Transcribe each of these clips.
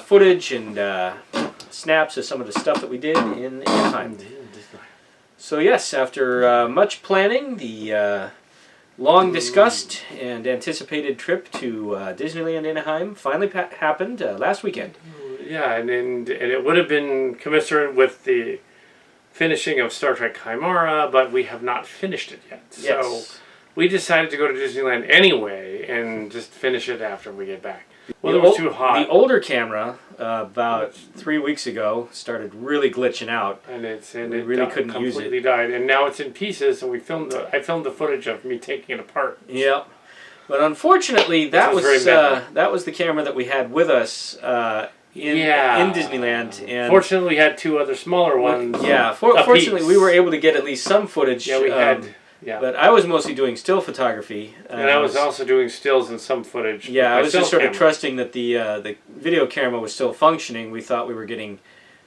footage and snaps of some of the stuff that we did in Anaheim. So yes, after much planning, the long discussed and anticipated trip to Disneyland Anaheim finally happened last weekend. Yeah, and it would have been commensurate with the finishing of Star Trek Chimera, but we have not finished it yet. Yes. So we decided to go to Disneyland anyway and just finish it after we get back. Well, it was too hot. The older camera, about 3 weeks ago, started really glitching out. And we really couldn't use it. Completely died. And now it's in pieces, and I filmed the footage of me taking it apart. Yep. But unfortunately, that was the camera that we had with us in Disneyland. And fortunately, we had two other smaller ones. Yeah, fortunately, we were able to get at least some footage. Yeah, we had. Yeah. But I was mostly doing still photography. And I was also doing stills and some footage. Yeah, I was just sort of trusting that the video camera was still functioning. We thought we were getting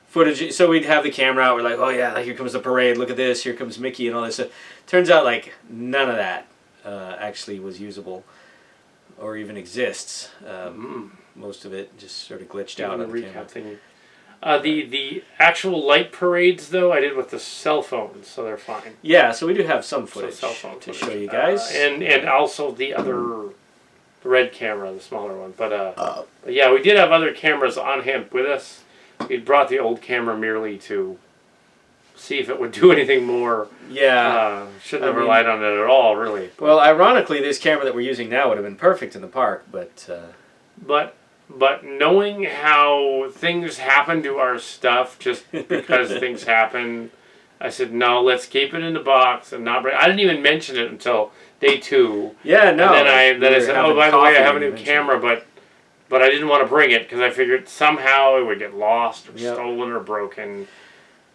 footage. So we'd have the camera out. We're like, oh yeah, here comes the parade. Look at this. Here comes Mickey and all this stuff. Turns out like none of that actually was usable or even exists. Most of it just sort of glitched out on the camera. Thingy. The actual light parades, though, I did with the cell phones, so they're fine. Yeah, so we do have some footage to show you guys. And also the red camera, the smaller one. But yeah, we did have other cameras on hand with us. We brought the old camera merely to see if it would do anything more. Yeah. Shouldn't have relied on it at all, really. Well, ironically, this camera that we're using now would have been perfect in the park, but... But knowing how things happen to our stuff just because things happen, I said, no, let's keep it in the box and not bring. I didn't even mention it until day 2. Yeah, no. And then I said, oh, by the way, I have a new camera, but I didn't want to bring it because I figured somehow it would get lost or stolen or broken,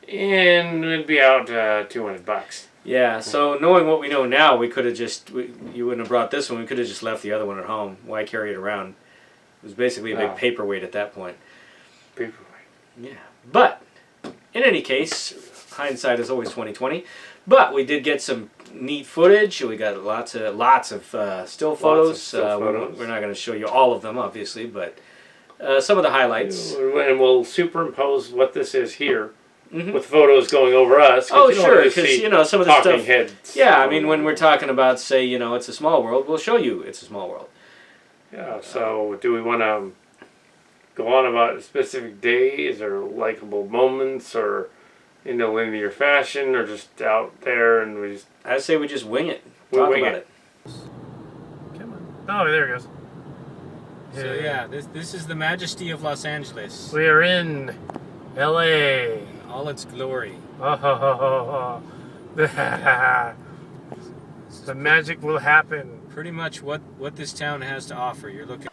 and it'd be out $200. Yeah, so knowing what we know now, we could have just, you wouldn't have brought this one, we could have just left the other one at home. Why carry it around? It was basically a big paperweight at that point. Paperweight. Yeah. But, in any case, hindsight is always 20/20. But we did get some neat footage. We got lots of still photos. We're not going to show you all of them, obviously, but some of the highlights. And we'll superimpose what this is here. With photos going over us. Oh, sure, because, some of the stuff... Heads. Yeah, I mean, when we're talking about, say, It's a Small World, we'll show you It's a Small World. Yeah, so do we want to go on about specific days or likable moments or in a linear fashion or just out there and we just... I'd say we just wing it. Talk about it. Come on. Oh, there it goes. So yeah, this is the majesty of Los Angeles. We are in L.A. All its glory. The magic will happen. Pretty much what this town has to offer. You're looking...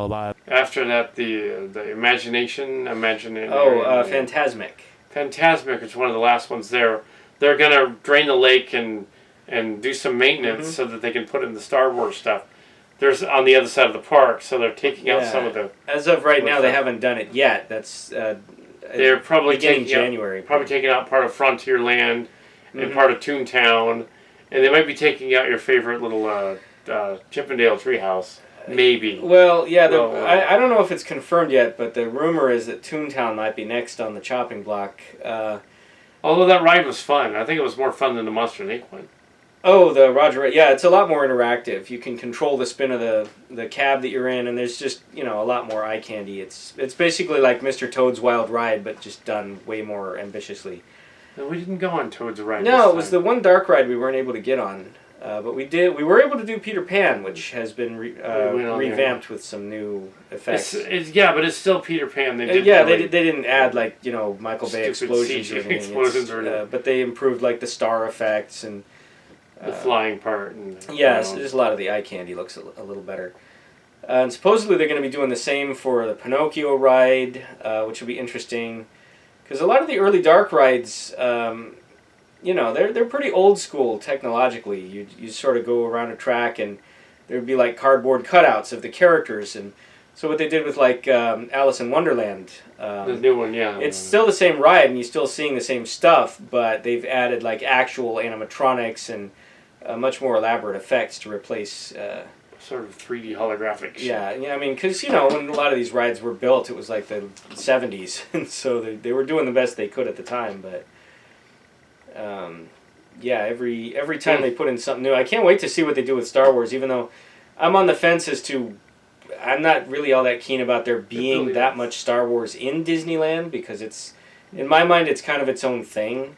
all about. After that, the Imagination. Phantasmic. Phantasmic is one of the last ones there. They're going to drain the lake and do some maintenance so that they can put in the Star Wars stuff. There's on the other side of the park, so they're taking out some of the... As of right now, they haven't done it yet. That's they're probably beginning taking January. Taking out part of Frontierland and part of Toontown. And they might be taking out your favorite little Chippendale treehouse. Maybe. Well, yeah, I don't know if it's confirmed yet, but the rumor is that Toontown might be next on the chopping block. Although that ride was fun. I think it was more fun than the Monster Inc. one. Oh, the Roger. Yeah, it's a lot more interactive. You can control the spin of the cab that you're in, and there's just a lot more eye candy. It's basically like Mr. Toad's Wild Ride, but just done way more ambitiously. No, we didn't go on Toad's Ride. No, it was the one dark ride we weren't able to get on, but we did. We were able to do Peter Pan, which has been revamped with some new effects. But it's still Peter Pan. They didn't add Michael Bay explosions or anything. But they improved the star effects and. The flying part. Just a lot of the eye candy looks a little better. And supposedly they're going to be doing the same for the Pinocchio ride, which will be interesting. Because a lot of the early dark rides, they're pretty old school technologically. You sort of go around a track and there'd be cardboard cutouts of the characters. And so what they did with Alice in Wonderland. The new one, yeah. It's still the same ride and you're still seeing the same stuff, but they've added actual animatronics and much more elaborate effects to replace sort of 3D holographic shit. Yeah, I mean, because when a lot of these rides were built, it was the 70s, and so they were doing the best they could at the time. But every time they put in something new, I can't wait to see what they do with Star Wars. Even though I'm on the fence as to, I'm not really all that keen about there being that much Star Wars in Disneyland, because it's, in my mind, it's kind of its own thing.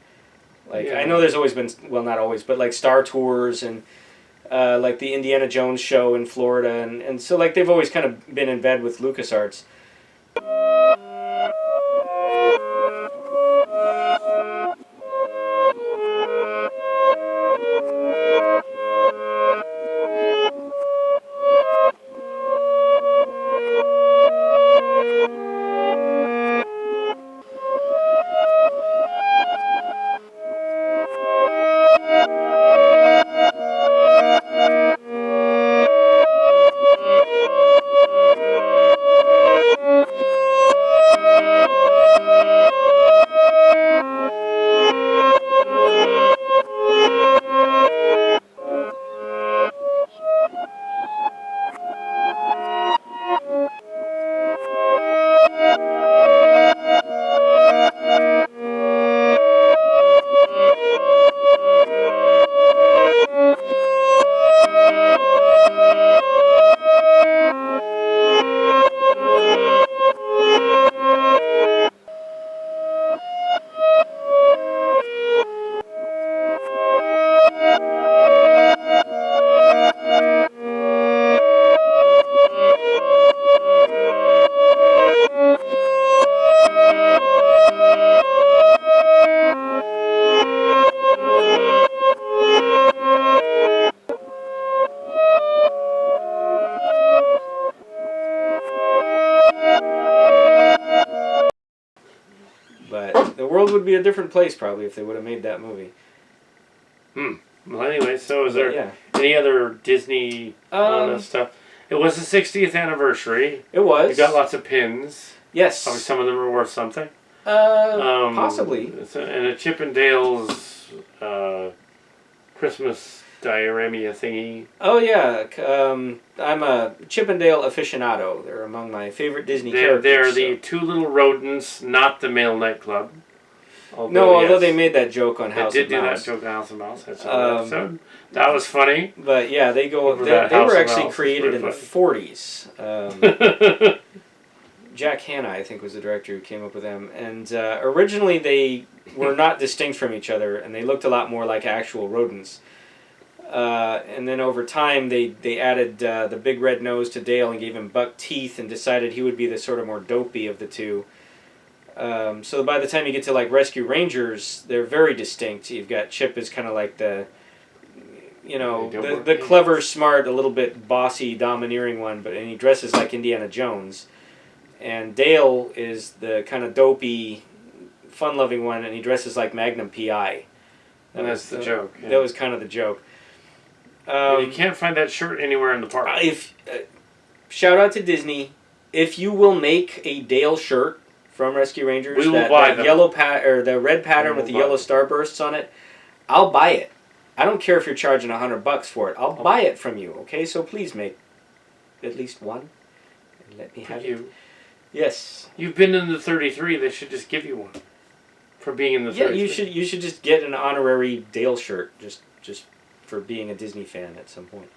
I know there's always been, well, not always, but Star Tours and the Indiana Jones show in Florida, and so they've always kind of been in bed with LucasArts. Would be a different place probably if they would have made that movie. Well, anyway, so is there any other Disney stuff? It was the 60th anniversary. It was. You got lots of pins. Yes. Probably some of them are worth something. Possibly. And a Chippendale's Christmas diorama thingy. Oh yeah, I'm a Chippendale aficionado. They're among my favorite Disney characters. They're the two little rodents, not the male nightclub. Although they made that joke on House of Mouse. They did do that joke on House of Mouse. That's episode. That was funny. But yeah, they were actually created in the 40s. Jack Hanna, I think, was the director who came up with them. And originally they were not distinct from each other, and they looked a lot more like actual rodents. And then over time, they added the big red nose to Dale and gave him buck teeth and decided he would be the sort of more dopey of the two. So by the time you get to Rescue Rangers, they're very distinct. You've got Chip as kind of like the you know, They don't the work clever, smart, a little bit bossy, domineering one, and he dresses like Indiana Jones. And Dale is the kind of dopey, fun-loving one, and he dresses like Magnum P.I. And that's the joke. Yeah. That was kind of the joke. You can't find that shirt anywhere in the park. Shout out to Disney. If you will make a Dale shirt from Rescue Rangers, we will buy them. Yellow or the red pattern with the yellow starbursts on it, I'll buy it. I don't care if you're charging $100 for it. I'll buy it from you. Okay, so please make at least one and let me have it. Yes. You've been in the 33. They should just give you one for being in the 33. Yeah, you should just get an honorary Dale shirt just for being a Disney fan at some point.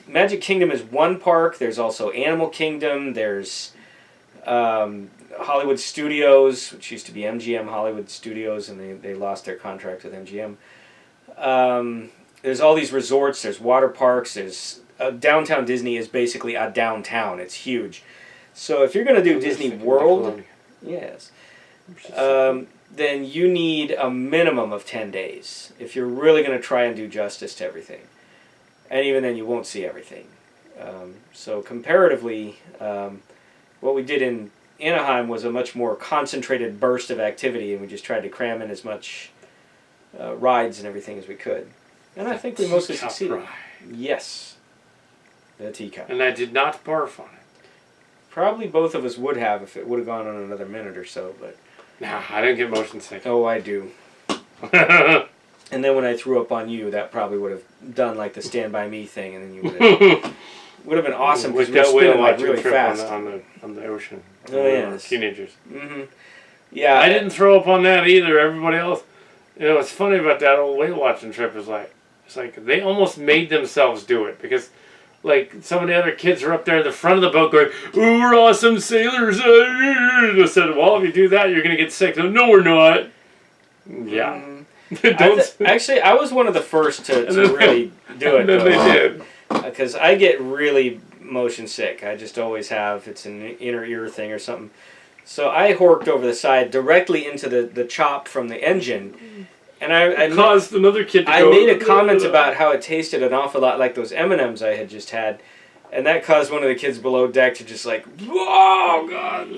Magic Kingdom is one park. There's also Animal Kingdom. There's Hollywood Studios, which used to be MGM Hollywood Studios, and they lost their contract with MGM. There's all these resorts. There's water parks. There's Downtown Disney is basically a downtown. It's huge. So if you're going to do Disney World, yes, then you need a minimum of 10 days if you're really going to try and do justice to everything. And even then, you won't see everything. So comparatively, what we did in Anaheim was a much more concentrated burst of activity, and we just tried to cram in as much rides and everything as we could. And I think we mostly succeeded. Ride. Yes. The teacup. And I did not barf on it. Probably both of us would have if it would have gone on another minute or so, but... Nah, I didn't get motion sick. Oh, I do. And then when I threw up on you, that probably would have done like the Stand By Me thing, and then you would have been awesome because we were spinning like really fast. On the ocean. Oh, yeah. Teenagers. Mm-hmm. Yeah. I didn't throw up on that either. Everybody else... You know, what's funny about that old whale watching trip is it's like they almost made themselves do it because... Like, some of the other kids are up there in the front of the boat going, "Ooh, we're awesome sailors." I said, well, if you do that, you're going to get sick. No, we're not. Yeah. Actually, I was one of the first to really do it. And then they did. Because I get really motion sick. I just always have. It's an inner ear thing or something. So I horked over the side directly into the chop from the engine. And I caused another kid to I made a comment about how it tasted an awful lot like those M&Ms I had just had. And that caused one of the kids below deck to just like, oh god,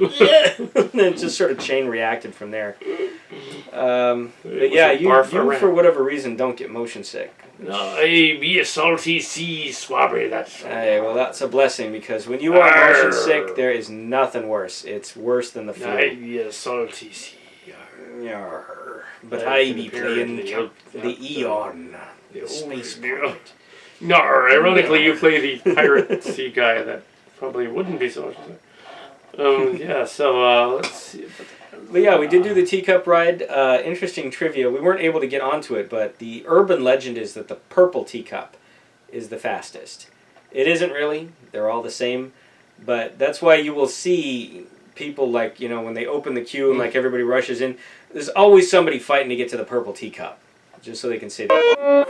and then just sort of chain reacted from there. But yeah, you for whatever reason don't get motion sick. No, I be a salty sea swabber. That's well, that's a blessing because when you are motion sick, there is nothing worse. It's worse than the flu. I be a salty sea. Yarr. But I be playing the Eon, the space pirate. No, ironically, you play the pirate sea guy that probably wouldn't be so much. Yeah, so let's see. But yeah, we did do the teacup ride. Interesting trivia. We weren't able to get onto it, but the urban legend is that the purple teacup is the fastest. It isn't really. They're all the same. But that's why you will see people like, you know, when they open the queue and like everybody rushes in, there's always somebody fighting to get to the purple teacup. Just so they can say that.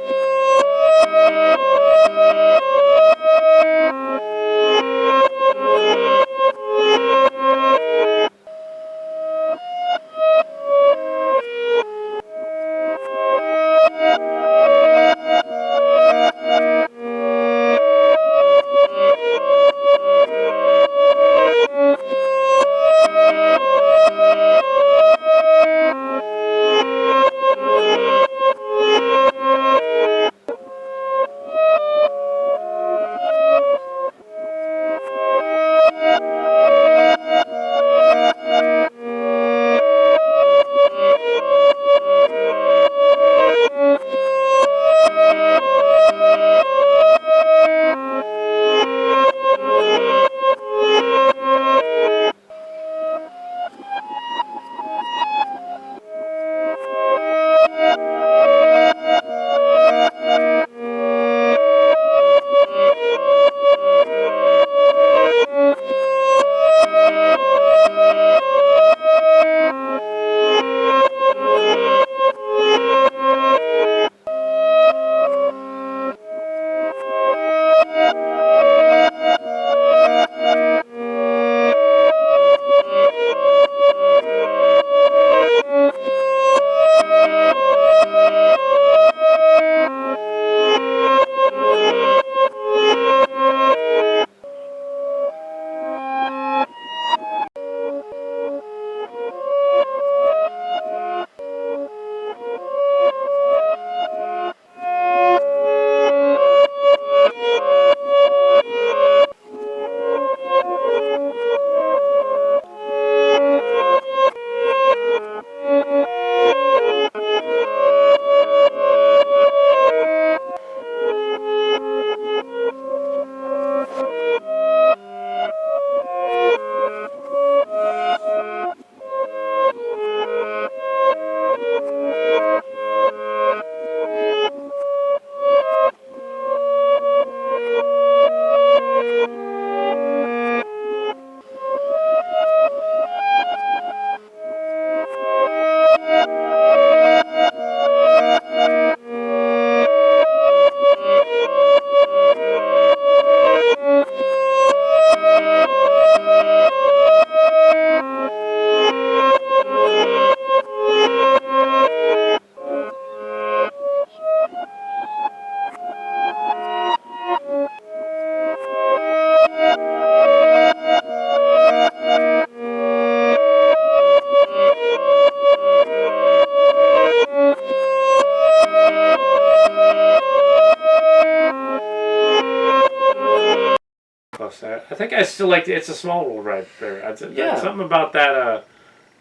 I think I still like It's a Small World ride better. Something about that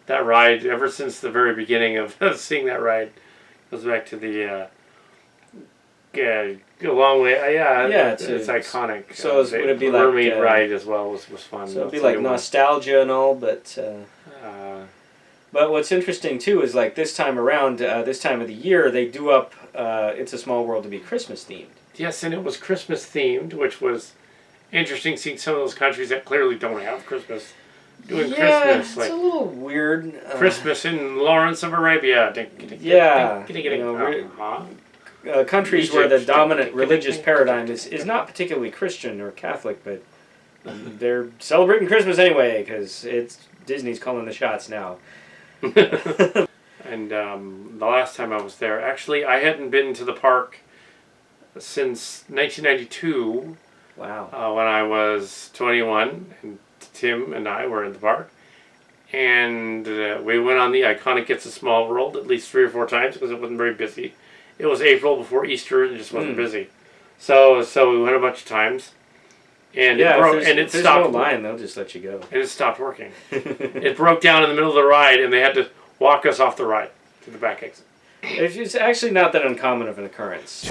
that ride ever since the very beginning of seeing that ride goes back to the a long way. It's iconic. So would it be like mermaid ride as well was fun. So it'd be like nostalgia and all, but what's interesting too is like this time around, this time of the year, they do up It's a Small World to be Christmas themed. Yes, and it was Christmas themed, which was interesting seeing some of those countries that clearly don't have Christmas doing Christmas. It's a little weird. Christmas in Lawrence of Arabia. Countries where the dominant religious paradigm is not particularly Christian or Catholic, but they're celebrating Christmas anyway because it's Disney's calling the shots now. And the last time I was there, actually, I hadn't been to the park since 1992. Wow. When I was 21, and Tim and I were in the park. And we went on the iconic It's a Small World at least 3 or 4 times because it wasn't very busy. It was April before Easter and it just wasn't busy. So we went a bunch of times. And yeah, it broke, if and there's it stopped. no line, they'll just let you go. And it stopped working. It broke down in the middle of the ride and they had to walk us off the ride to the back exit. It's actually not that uncommon of an occurrence.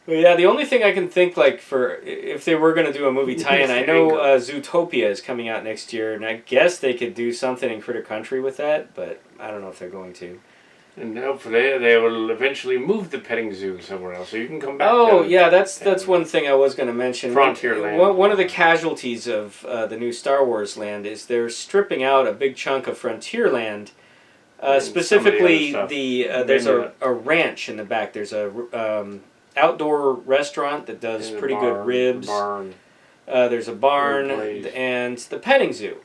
Well, yeah, the only thing I can think, like, for if they were going to do a movie tie-in, I know Zootopia is coming out next year, and I guess they could do something in Critter Country with that, but I don't know if they're going to. And hopefully they will eventually move the petting zoo somewhere else, so you can come back. Oh, yeah, that's one thing I was going to mention. Frontierland. One of the casualties of the new Star Wars land is they're stripping out a big chunk of Frontierland. Specifically, there's a ranch in the back. There's a outdoor restaurant that does pretty good ribs. There's a barn and the petting zoo.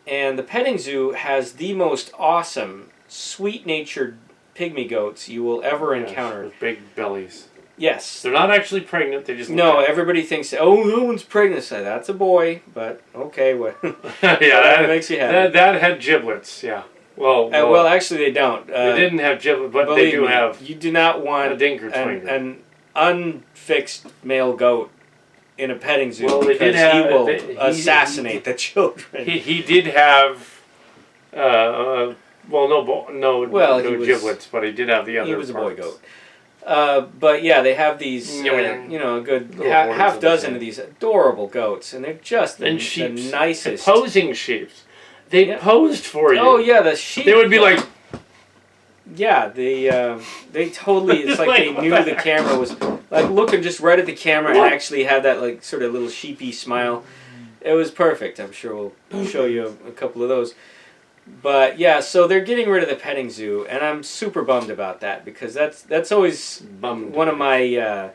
And the petting zoo has the most awesome, sweet-natured pygmy goats you will ever encounter. With big bellies. Yes. They're not actually pregnant, they just... No, everybody thinks, oh, no one's pregnant. So that's a boy, but okay. What? Yeah, that makes you happy. That had giblets, yeah. Well, actually, they don't. They didn't have giblets, but they do have... You do not want a dinker twinger. An unfixed male goat in a petting zoo because he will assassinate the children. He did have... no giblets, but he did have the other He was parts. A boy goat. But yeah, they have these, a good half dozen of these adorable goats, and they're just the nicest. Posing sheep. They posed for you. Oh yeah, the sheep. They would be like. Yeah, they totally. It's like they knew the camera was like looking just right at the camera and actually had that like sort of little sheepy smile. It was perfect. I'm sure we'll show you a couple of those. But yeah, so they're getting rid of the petting zoo, and I'm super bummed about that because that's always one of my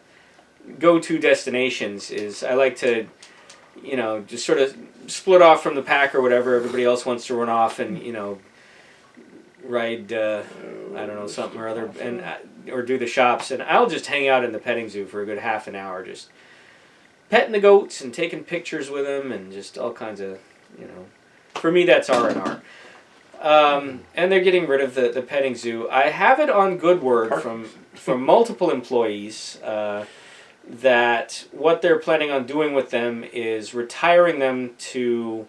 go-to destinations. Is I like to, just sort of split off from the pack or whatever. Everybody else wants to run off and ride I don't know something or other and or do the shops, and I'll just hang out in the petting zoo for a good half an hour, just petting the goats and taking pictures with them and just all kinds of For me, that's R&R. And they're getting rid of the petting zoo. I have it on good word from multiple employees that what they're planning on doing with them is retiring them to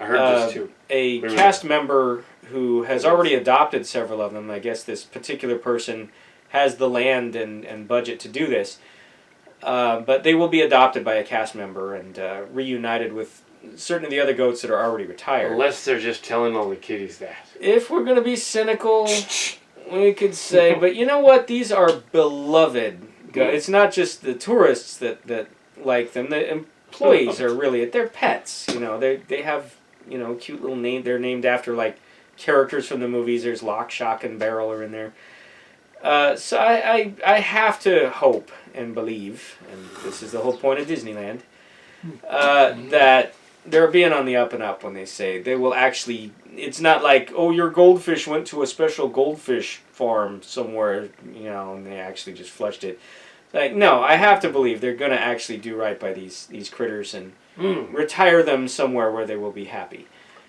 I heard this too. A cast member who has already adopted several of them. I guess this particular person has the land and budget to do this. But they will be adopted by a cast member and reunited with certain of the other goats that are already retired. Unless they're just telling all the kiddies that. If we're going to be cynical, we could say, but you know what? These are beloved goats. It's not just the tourists that like them. The employees are really, they're pets. They have, cute little name. They're named after, like, characters from the movies. There's Lock, Shock, and Barrel are in there. So I have to hope and believe, and this is the whole point of Disneyland, that they're being on the up and up when they say they will actually. It's not like, oh, your goldfish went to a special goldfish farm somewhere, and they actually just flushed it. Like, no, I have to believe they're going to actually do right by these critters and retire them somewhere where they will be happy.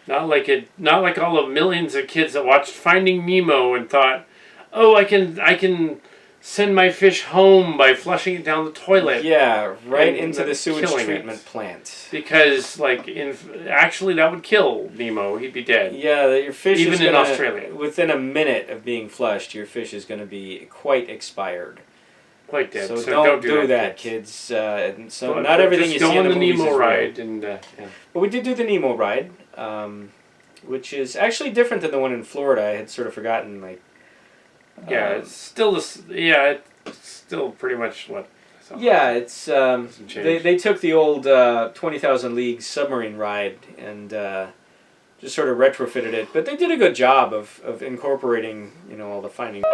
Not like all the millions of kids that watched Finding Nemo and thought, oh, I can send my fish home by flushing it down the toilet. Yeah, right into the sewage treatment plant. Because, actually that would kill Nemo. He'd be dead. Yeah, your fish even in Australia. Within a minute of being flushed, your fish is going to be quite expired. Quite dead. So don't do that, kids. So not everything you see in the movies Nemo is ride. real. And, But we did do the Nemo ride, which is actually different than the one in Florida. I had sort of forgotten, it's still pretty much what. Yeah, it's they took the old 20,000 Leagues submarine ride and just sort of retrofitted it, but they did a good job of incorporating all the findings.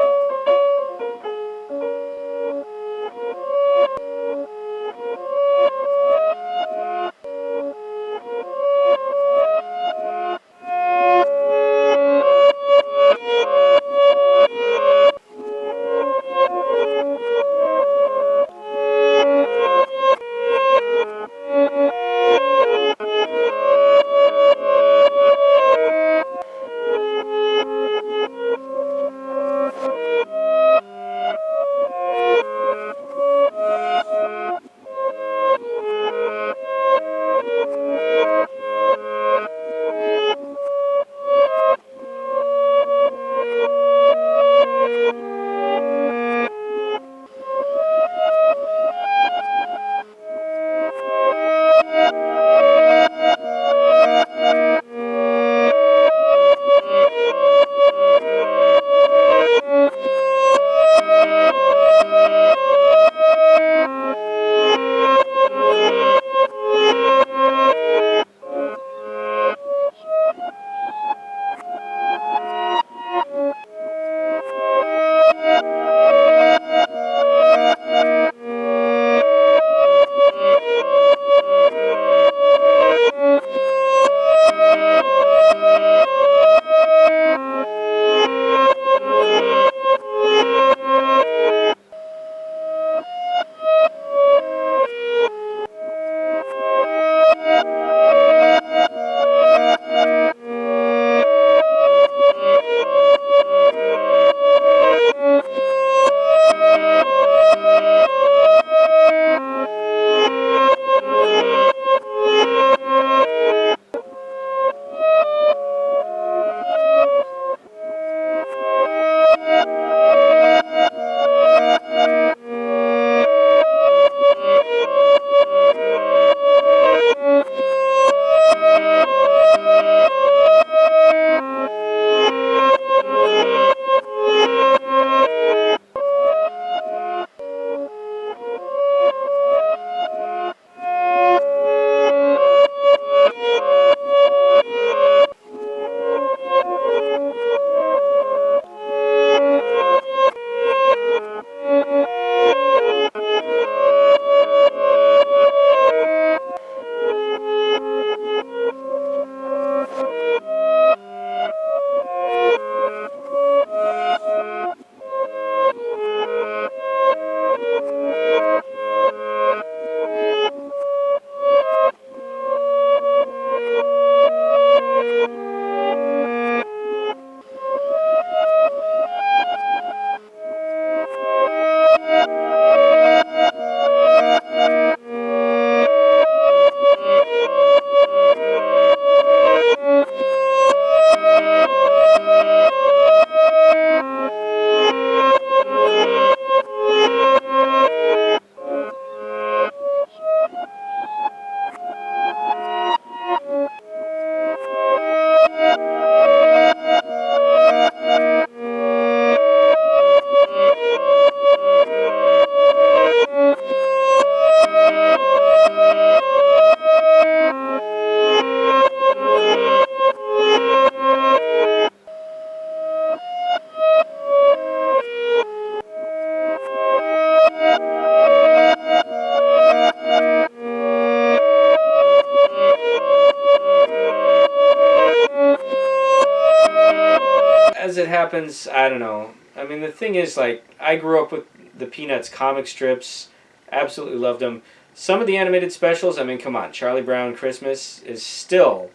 as it happens, I don't know. I mean, the thing is, like, I grew up with the Peanuts comic strips. Absolutely loved them. Some of the animated specials, I mean, come on. Charlie Brown Christmas is still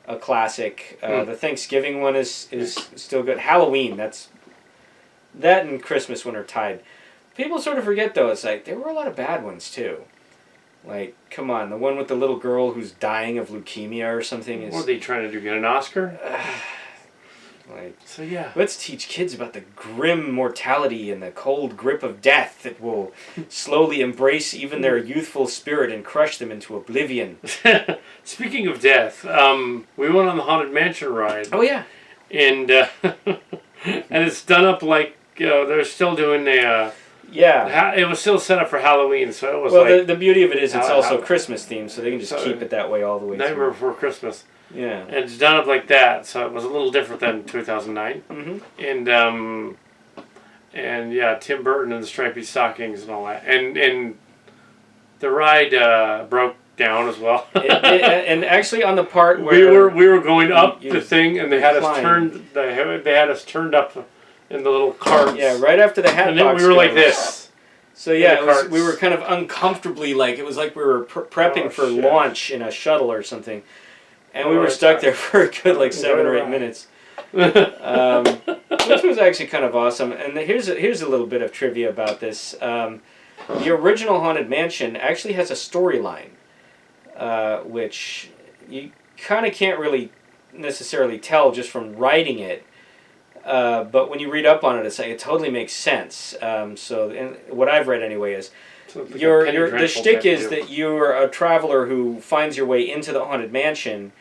a classic. The Thanksgiving one is still good. Halloween, that and Christmas one are tied. People sort of forget, though, it's like, there were a lot of bad ones, too. Like, come on, the one with the little girl who's dying of leukemia or something is... What are they trying to do, get an Oscar? So yeah, let's teach kids about the grim mortality and the cold grip of death that will slowly embrace even their youthful spirit and crush them into oblivion. Speaking of death, we went on the Haunted Mansion ride. Oh yeah, and and it's done up like they're still doing the. It was still set up for Halloween, so it was the beauty of it is it's also Christmas themed, so they can just keep it that way all the way Nightmare through. Before Christmas. Yeah. And it's done up like that, so it was a little different than 2009. Mm-hmm. And yeah, Tim Burton and the stripy stockings and all that. And the ride broke down as well. And actually on the part where we were going up the thing, and they had us turned up in the little carts. Yeah, right after the hat and box then we were like this. So yeah, we were kind of uncomfortably, like, it was like we were prepping for launch in a shuttle or something. And we were stuck there for a good, like, 7 or 8 minutes. Which was actually kind of awesome. And here's a little bit of trivia about this. The original Haunted Mansion actually has a storyline, which you kind of can't really necessarily tell just from writing it. But when you read up on it, it's like it totally makes sense. So what I've read anyway is the shtick is that you're a traveler who finds your way into the Haunted Mansion,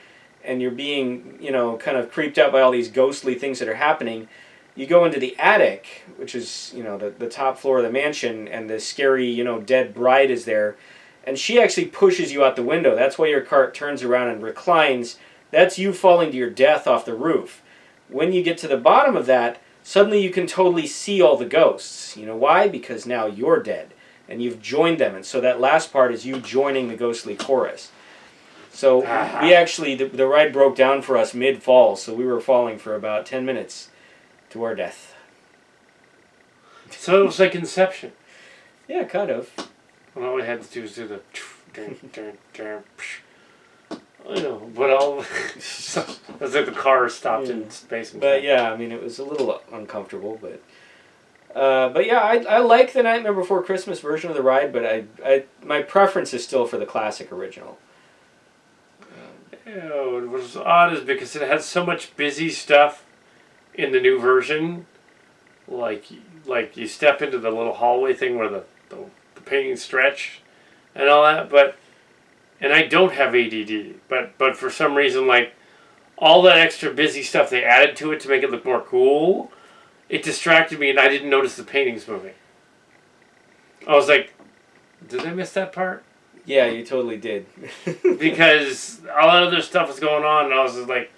and you're being, kind of creeped out by all these ghostly things that are happening. You go into the attic, which is, the top floor of the mansion, and the scary, dead bride is there. And she actually pushes you out the window. That's why your cart turns around and reclines. That's you falling to your death off the roof. When you get to the bottom of that, suddenly you can totally see all the ghosts. You know why? Because now you're dead, and you've joined them. And so that last part is you joining the ghostly chorus. So we actually, the ride broke down for us mid-fall, so we were falling for about 10 minutes to our death. So it was like Inception. Yeah, kind of. And all we had to do was do the... I know, but it was like the car stopped in space. But yeah, I mean, it was a little uncomfortable, but yeah, I like the Nightmare Before Christmas version of the ride, but my preference is still for the classic original. What was odd is because it had so much busy stuff in the new version, like you step into the little hallway thing where the paintings stretch and all that, and I don't have ADD, but for some reason, like, all that extra busy stuff they added to it to make it look more cool, it distracted me and I didn't notice the paintings moving. I was like, did I miss that part? Yeah, you totally did. Because all that other stuff was going on, and I was just like,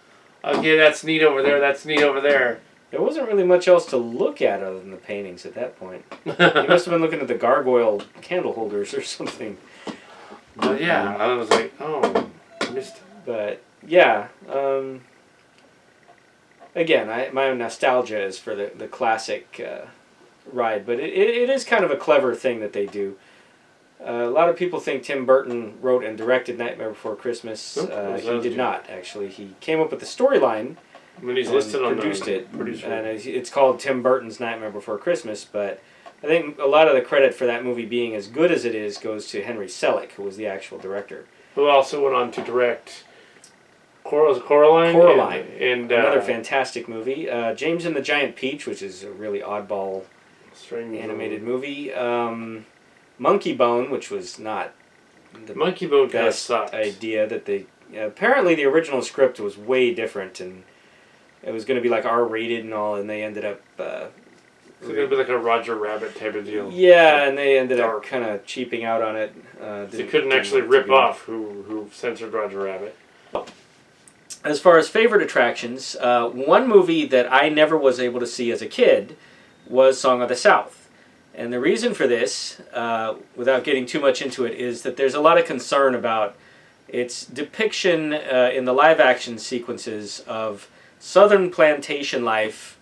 okay, that's neat over there, that's neat over there. There wasn't really much else to look at other than the paintings at that point. You must have been looking at the gargoyle candle holders or something. But yeah, I was like, oh, I missed it. But yeah, again, my nostalgia is for the classic ride, but it is kind of a clever thing that they do. A lot of people think Tim Burton wrote and directed Nightmare Before Christmas. He did not, actually. He came up with the storyline. I mean, he's listed on produced it, producer. and it's called Tim Burton's Nightmare Before Christmas. But I think a lot of the credit for that movie being as good as it is goes to Henry Selick, who was the actual director. Who also went on to direct Coraline. Coraline, and another fantastic movie. James and the Giant Peach, which is a really oddball animated movie. Monkey Bone, which was not the Monkey Bone best idea that they... apparently the original script was way different, and it was going to be like R-rated and all, and they ended up... it's going to be like a Roger Rabbit type of deal. Yeah, and they ended up kind of cheaping out on it. They couldn't actually rip off who censored Roger Rabbit. As far as favorite attractions, one movie that I never was able to see as a kid was Song of the South. And the reason for this, without getting too much into it, is that there's a lot of concern about its depiction in the live-action sequences of southern plantation life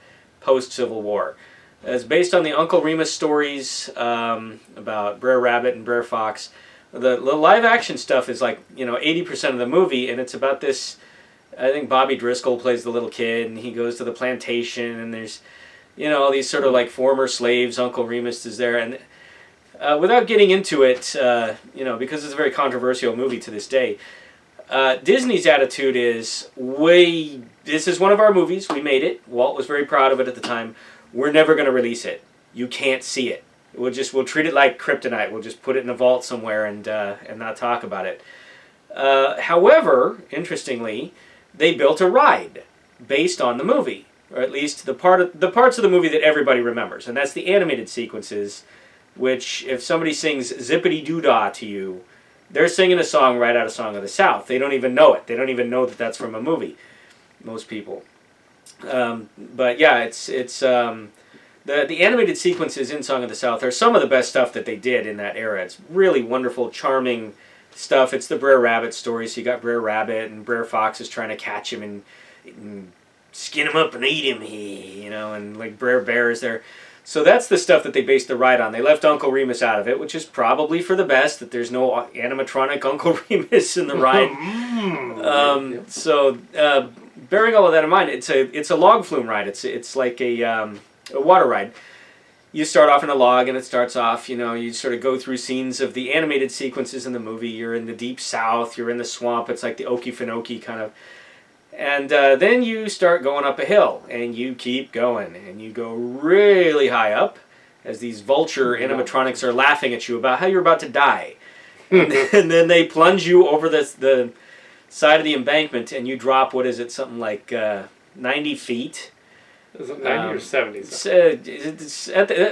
post-Civil War. It's based on the Uncle Remus stories about Brer Rabbit and Brer Fox. The live action stuff is like 80% of the movie, and it's about this. I think Bobby Driscoll plays the little kid, and he goes to the plantation, and there's all these sort of like former slaves. Uncle Remus is there, and without getting into it, because it's a very controversial movie to this day. Disney's attitude is, this is one of our movies. We made it. Walt was very proud of it at the time. We're never going to release it. You can't see it. We'll treat it like kryptonite. We'll just put it in a vault somewhere and not talk about it. However, interestingly, they built a ride based on the movie, or at least the parts of the movie that everybody remembers, and that's the animated sequences. Which, if somebody sings "Zippity Doo Dah" to you, they're singing a song right out of Song of the South. They don't even know it. They don't even know that that's from a movie. Most people. But yeah, it's the animated sequences in Song of the South are some of the best stuff that they did in that era. It's really wonderful, charming stuff. It's the Brer Rabbit story. So you got Brer Rabbit, and Brer Fox is trying to catch him and skin him up and eat him. And like Brer Bear is there. So that's the stuff that they based the ride on. They left Uncle Remus out of it, which is probably for the best, that there's no animatronic Uncle Remus in the ride. Bearing all of that in mind, it's a log flume ride. It's like a water ride. You start off in a log, and it starts off, you sort of go through scenes of the animated sequences in the movie. You're in the deep south, you're in the swamp. It's like the Okefenokee kind of. And then you start going up a hill, and you keep going, and you go really high up as these vulture animatronics are laughing at you about how you're about to die. And then they plunge you over the side of the embankment, and you drop, something like 90 feet. Is it 90 or 70?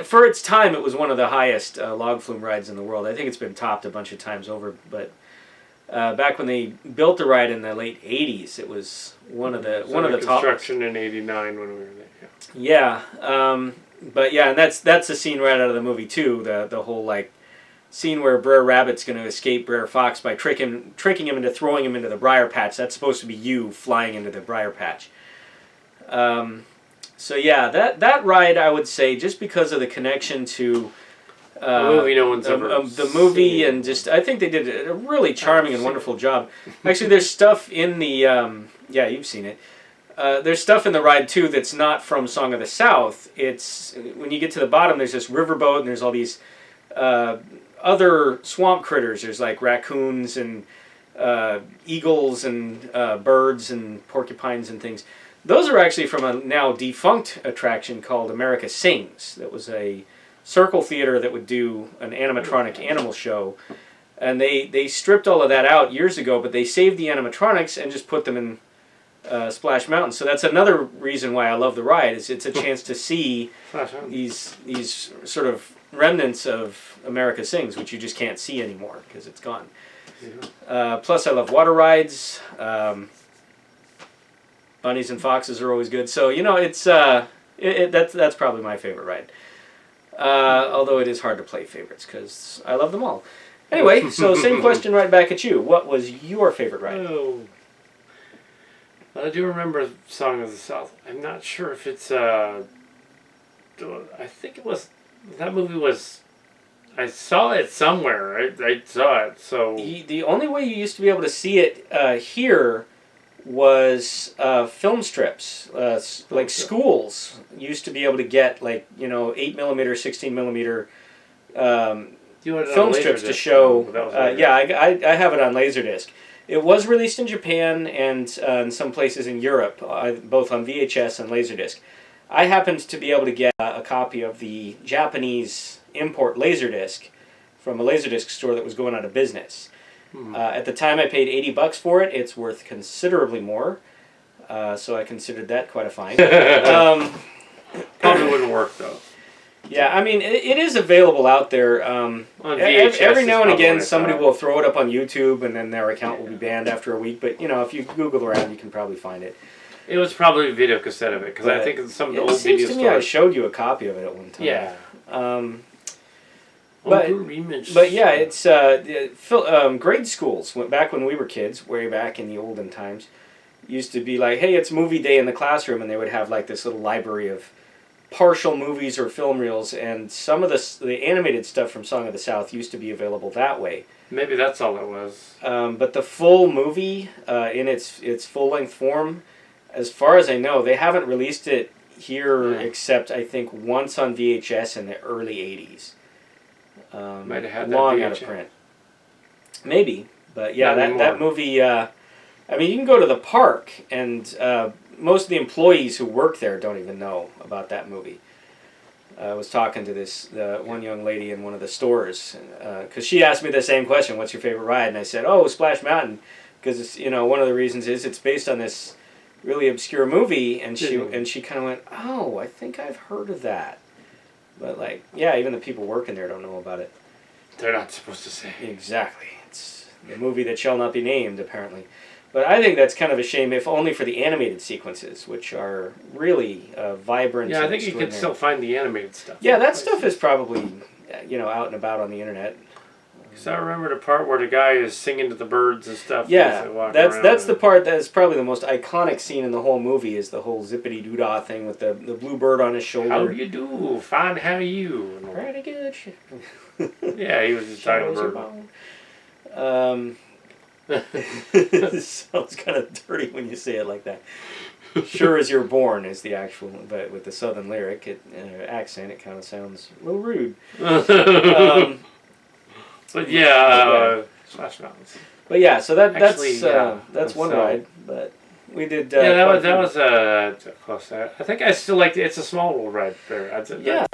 For its time, it was one of the highest log flume rides in the world. I think it's been topped a bunch of times over, but back when they built the ride in the late 80s, it was one of the top. Construction in '89 when we were there. Yeah, but yeah, and that's a scene right out of the movie too. The whole like scene where Brer Rabbit's going to escape Brer Fox by tricking him into throwing him into the briar patch. That's supposed to be you flying into the briar patch. So yeah, that ride, I would say, just because of the connection to the movie no one's ever the movie seen. And just I think they did a really charming and wonderful job. Actually, there's stuff in the yeah, you've seen it. There's stuff in the ride too that's not from Song of the South. It's when you get to the bottom, there's this riverboat, and there's all these other swamp critters. There's like raccoons and eagles and birds and porcupines and things. Those are actually from a now defunct attraction called America Sings. That was a circle theater that would do an animatronic animal show. And they stripped all of that out years ago, but they saved the animatronics and just put them in Splash Mountain. So that's another reason why I love the ride. Is it's a chance to see these sort of remnants of America Sings, which you just can't see anymore because it's gone. Plus, I love water rides. Bunnies and foxes are always good. So it's that's probably my favorite ride. Although it is hard to play favorites because I love them all. Anyway, so same question right back at you. What was your favorite ride? Oh. I do remember Song of the South. I'm not sure if it's I think it was that movie was. I saw it somewhere. I saw it. So the only way you used to be able to see it here was film strips. Like schools used to be able to get 8mm, 16mm film strips to show. Yeah, I have it on Laserdisc. It was released in Japan and in some places in Europe, both on VHS and Laserdisc. I happened to be able to get a copy of the Japanese import Laserdisc from a Laserdisc store that was going out of business. At the time I paid $80 for it. It's worth considerably more, so I considered that quite a find. Probably wouldn't work though. Yeah, I mean, it is available out there. On VHS every now and again, somebody will throw it up on YouTube, and then their account will be banned after a week. But if you Google around, you can probably find it. It was probably a video cassette of it because I think some of the old video stores. I showed you a copy of it at one time. Yeah. But yeah, it's grade schools. Back when we were kids, way back in the olden times, used to be like, hey, it's movie day in the classroom, and they would have like this little library of partial movies or film reels, and some of the animated stuff from Song of the South used to be available that way. Maybe that's all it was. But the full movie, in its full-length form, as far as I know, they haven't released it here except, I think, once on VHS in the early 80s. Might have had that long VHS. out of print. Maybe. But yeah, Not that movie, I mean, you can go to the park, and most of the employees who work there don't even know about that movie. I was talking to this one young lady in one of the stores, because she asked me the same question, what's your favorite ride? And I said, oh, Splash Mountain, because one of the reasons is it's based on this really obscure movie, and she kind of went, oh, I think I've heard of that. But like, yeah, even the people working there don't know about it. They're not supposed to say. Exactly. It's the movie that shall not be named, apparently. But I think that's kind of a shame, if only for the animated sequences, which are really vibrant. Yeah, I think you can still find the animated stuff. Yeah, that stuff is probably, out and about on the internet. Because I remember the part where the guy is singing to the birds and stuff. Yeah, that's the part that is probably the most iconic scene in the whole movie, is the whole zippity-doo-dah thing with the blue bird on his shoulder. How do you do? Fine, how are you? Pretty good. Yeah, he was just talking to the bird. It sounds kind of dirty when you say it like that. Sure as you're born is the actual, but with the southern lyric accent, it kind of sounds a little rude. But yeah, Splash Mountains. But yeah, so Actually, that's one ride. But we did. Yeah, that was close. I think I still like It's a Small World ride there. Yeah.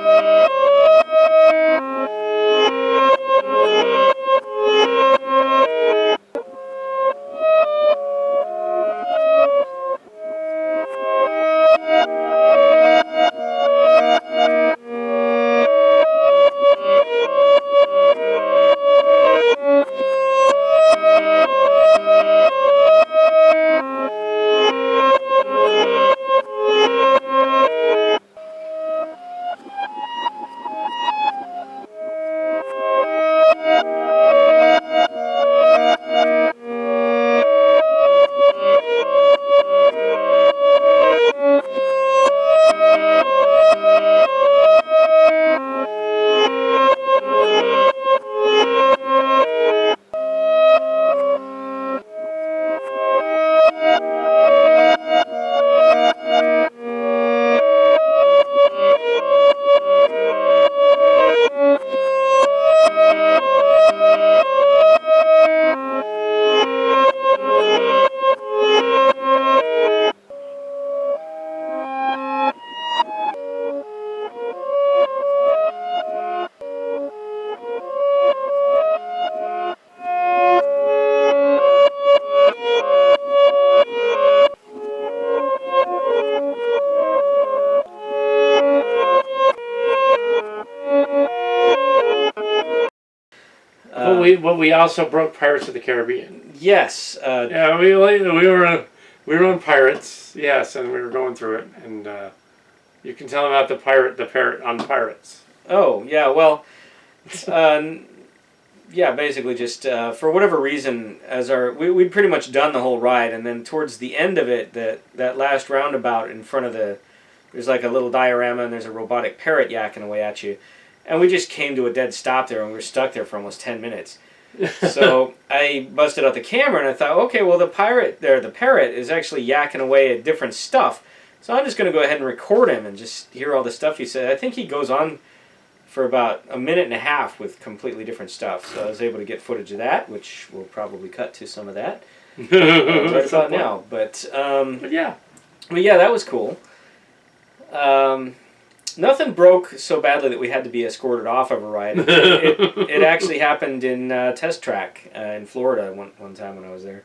But we also broke Pirates of the Caribbean. Yes. Yeah, we were on Pirates. Yes, and we were going through it, and you can tell about the parrot on Pirates. Oh yeah, well, yeah, basically just for whatever reason, we'd pretty much done the whole ride, and then towards the end of it, that last roundabout in front of there's like a little diorama, and there's a robotic parrot yakking away at you. And we just came to a dead stop there, and we were stuck there for almost 10 minutes. So I busted out the camera, and I thought, okay, well, the parrot is actually yakking away at different stuff. So I'm just going to go ahead and record him and just hear all the stuff he said. I think he goes on for about a minute and a half with completely different stuff. So I was able to get footage of that, which we'll probably cut to some of that right about now. But yeah, that was cool. Nothing broke so badly that we had to be escorted off of a ride. It actually happened in Test Track in Florida one time when I was there.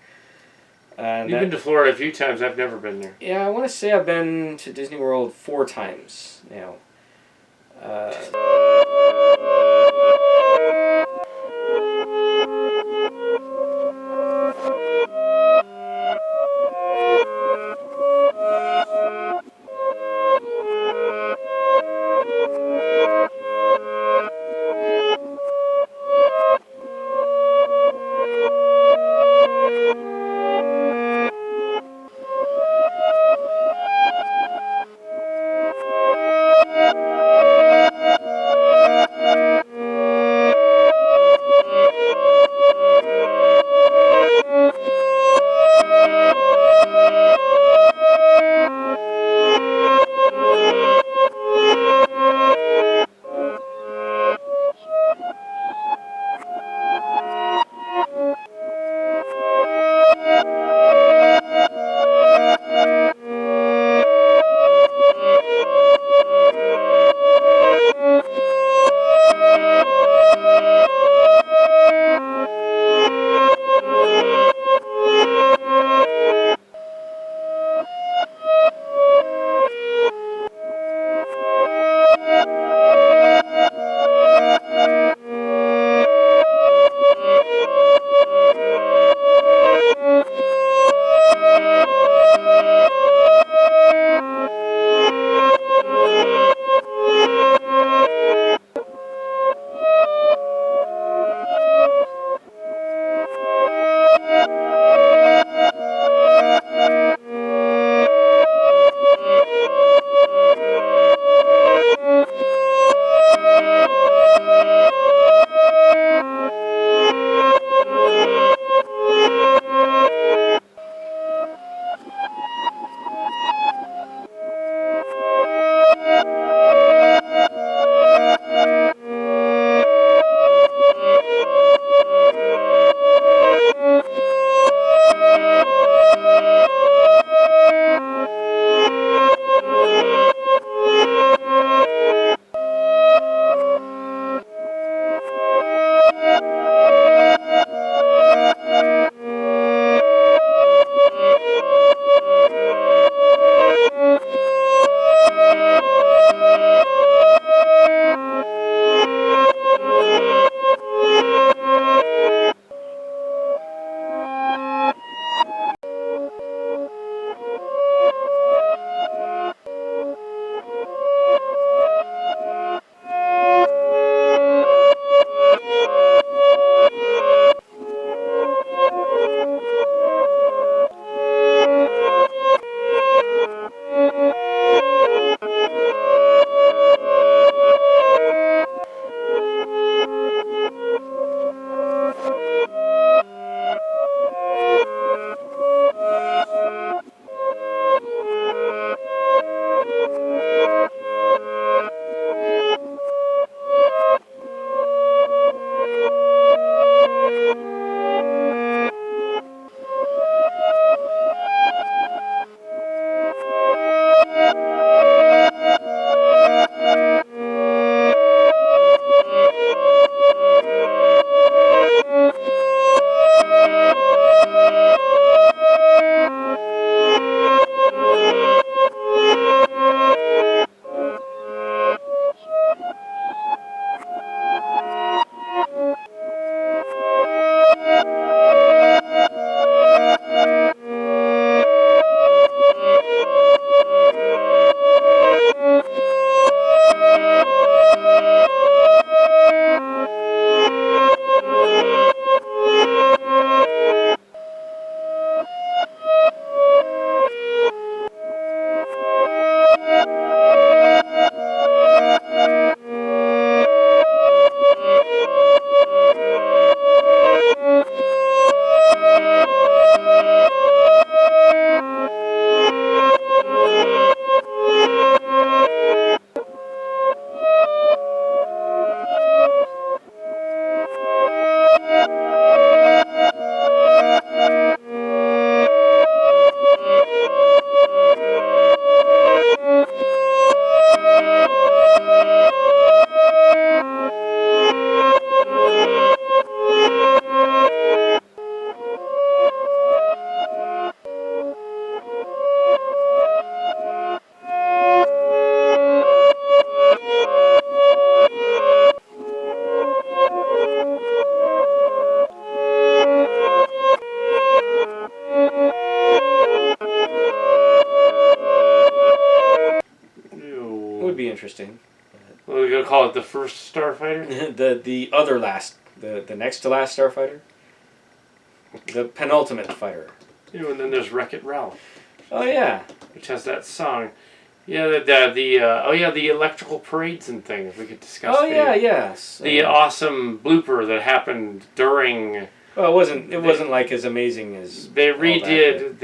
You've been to Florida a few times. I've never been there. Yeah, I want to say I've been to Disney World 4 times now. would be interesting. What are we gonna call it? The first Starfighter? the other last, the next to last Starfighter, the penultimate fighter. And then there's Wreck-It Ralph. Oh yeah, which has that song. Yeah, the electrical parades and things. We could discuss. Oh yeah, yes. The awesome blooper that happened during. Well, it wasn't like as amazing as they redid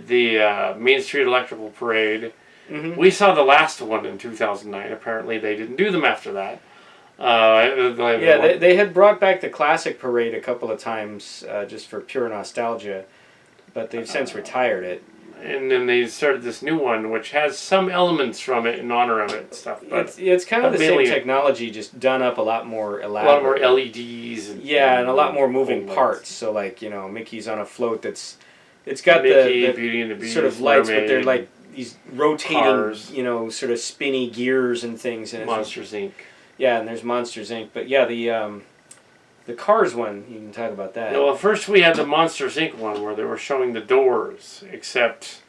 the Main Street Electrical Parade. Mm-hmm. We saw the last one in 2009. Apparently, they didn't do them after that. They had brought back the classic parade a couple of times just for pure nostalgia, but they've since retired it. And then they started this new one, which has some elements from it in honor of it and stuff. But it's kind of the same technology, just done up a lot more elaborate. A lot more LEDs. And a lot more moving parts. So, like, Mickey's on a float it's got Mickey, the Beauty and the Beast, sort of lights, Mermaid, but they're like these rotating, cars. Sort of spinny gears and things. And Monsters Inc. Yeah, and there's Monsters Inc. But yeah, the Cars one, you can talk about that. Yeah, well, first we had the Monsters Inc. one where they were showing the doors, except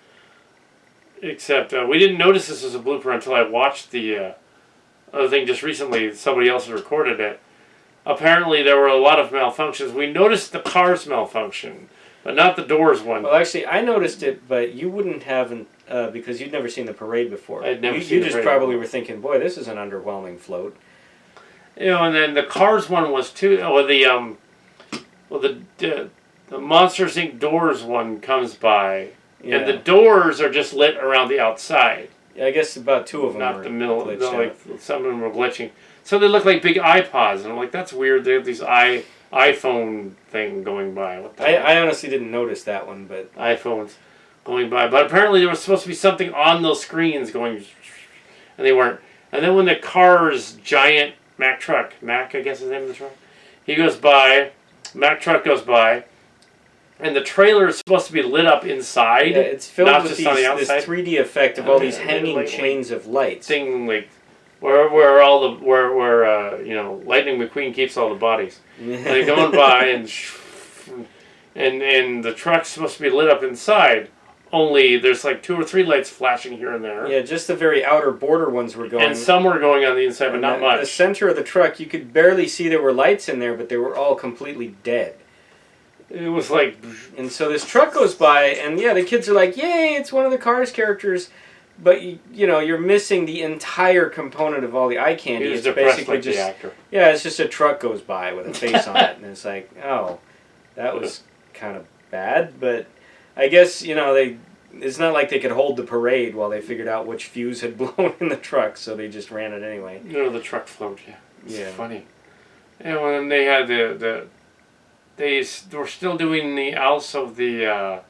we didn't notice this as a blooper until I watched the other thing just recently. Somebody else had recorded it. Apparently there were a lot of malfunctions. We noticed the Cars malfunction, but not the doors one. Well, actually, I noticed it, but you wouldn't have because you'd never seen the parade before. I'd never seen You just probably were thinking, boy, this is an underwhelming float. And then the Cars one was too. The Monsters Inc. doors one comes by, and the doors are just lit around the outside. Yeah, I guess about two of them. Not the middle. Like some of them were glitching, so they look like big iPods, and I'm like, that's weird. They have these iPhone thing going by. What the I honestly didn't notice that one, but iPhones going by. But apparently there was supposed to be something on those screens going, and they weren't. And then when the Cars giant Mack truck, I guess is the name of the truck, he goes by, Mack truck goes by, and the trailer is supposed to be lit up inside. Yeah, it's filled with this 3D effect of all these hanging chains of lights. Thing like where Lightning McQueen keeps all the bodies. And they're going by and the truck's supposed to be lit up inside. Only there's like 2 or 3 lights flashing here and there. Yeah, just the very outer border ones were going. And some were going on the inside, but not much. The center of the truck, you could barely see there were lights in there, but they were all completely dead. It was like... And so this truck goes by, and yeah, the kids are like, yay, it's one of the Cars characters. But, you're missing the entire component of all the eye candy. It's basically like just... the actor. Yeah, it's just a truck goes by with a face on it, and it's like, oh, that was kind of bad, but... I guess, it's not like they could hold the parade while they figured out which fuse had blown in the truck, so they just ran it anyway. The truck float, yeah. It's funny. And when they had they were still doing the Alice of the...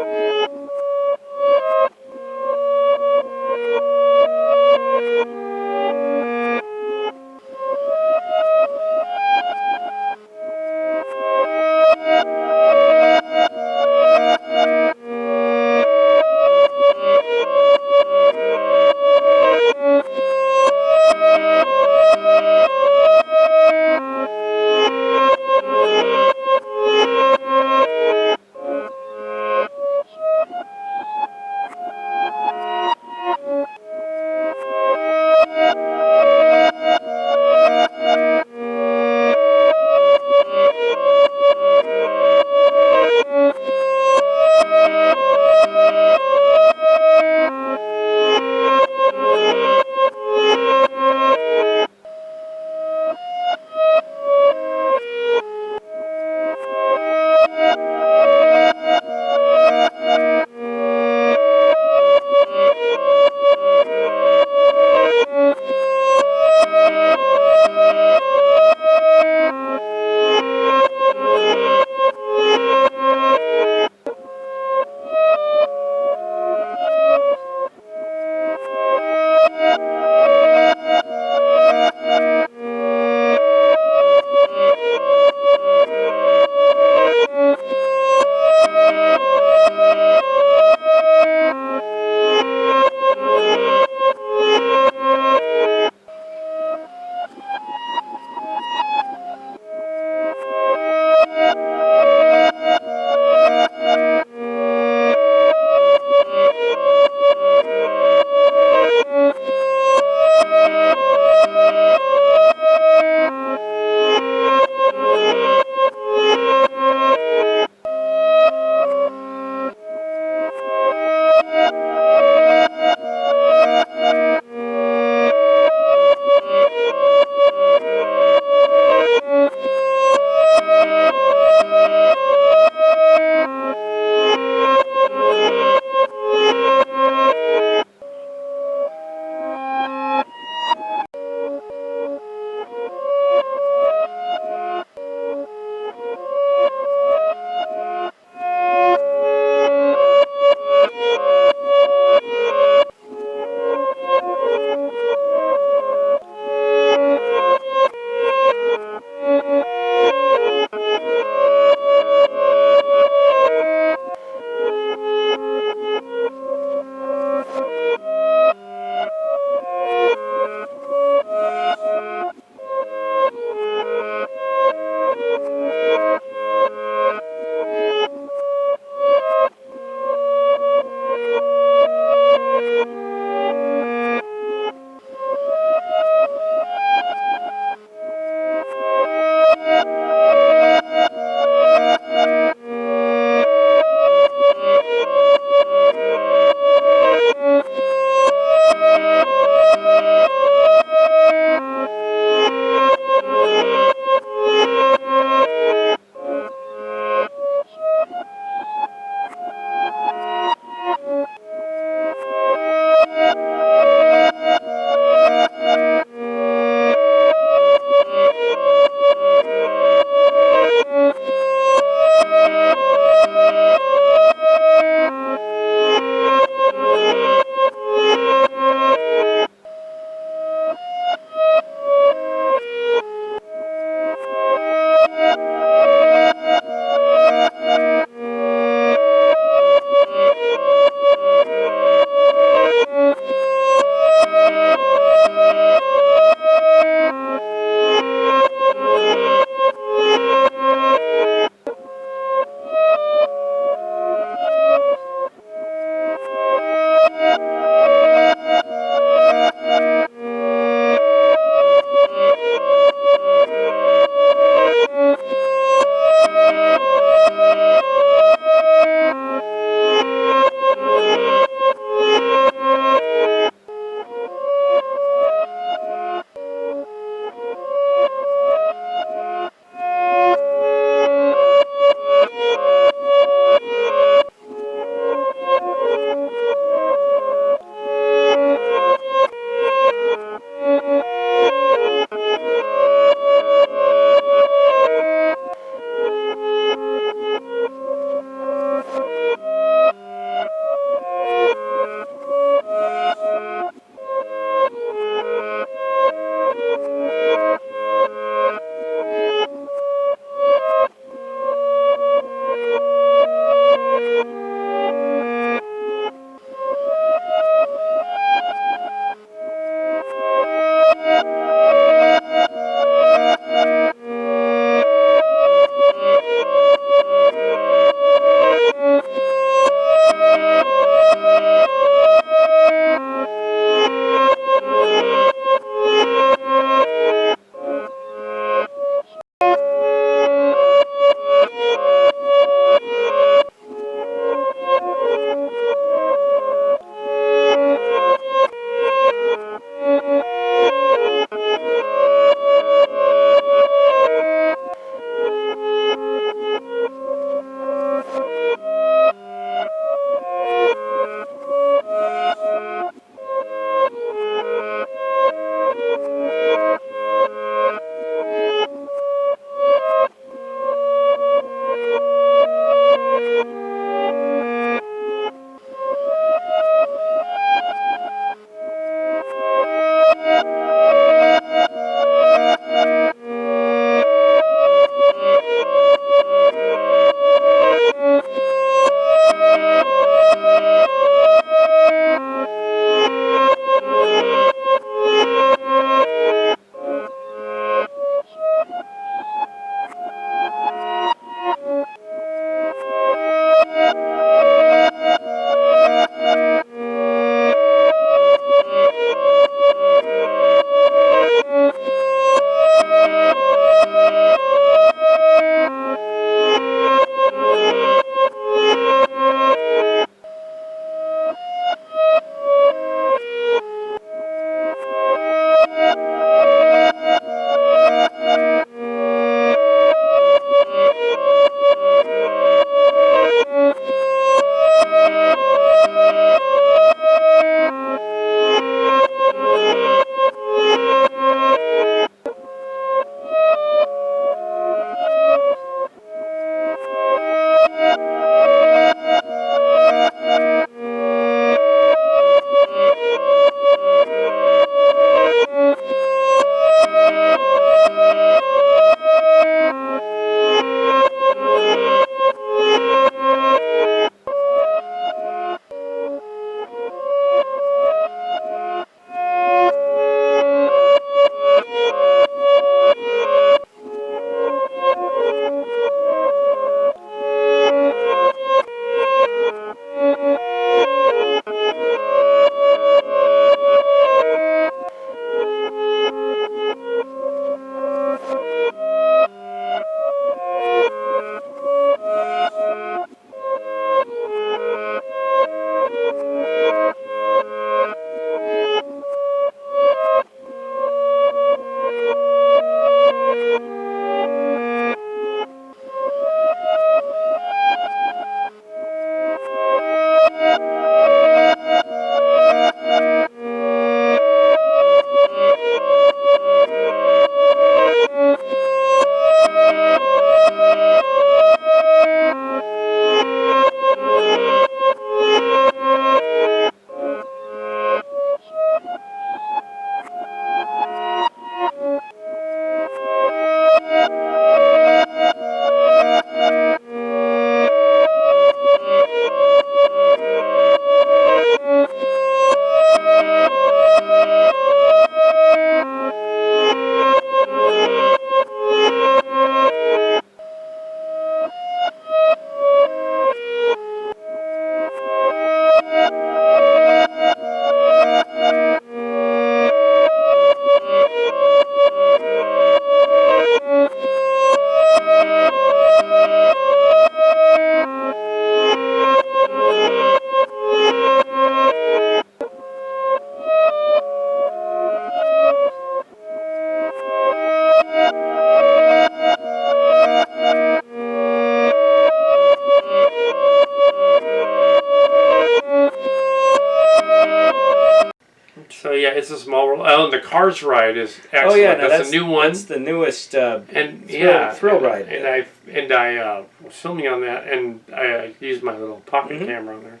It's a Small World. Oh, and the Cars ride is excellent. Oh yeah, no, that's a new one. That's the newest and thrill ride. And I was filming on that, and I used my little pocket camera on there.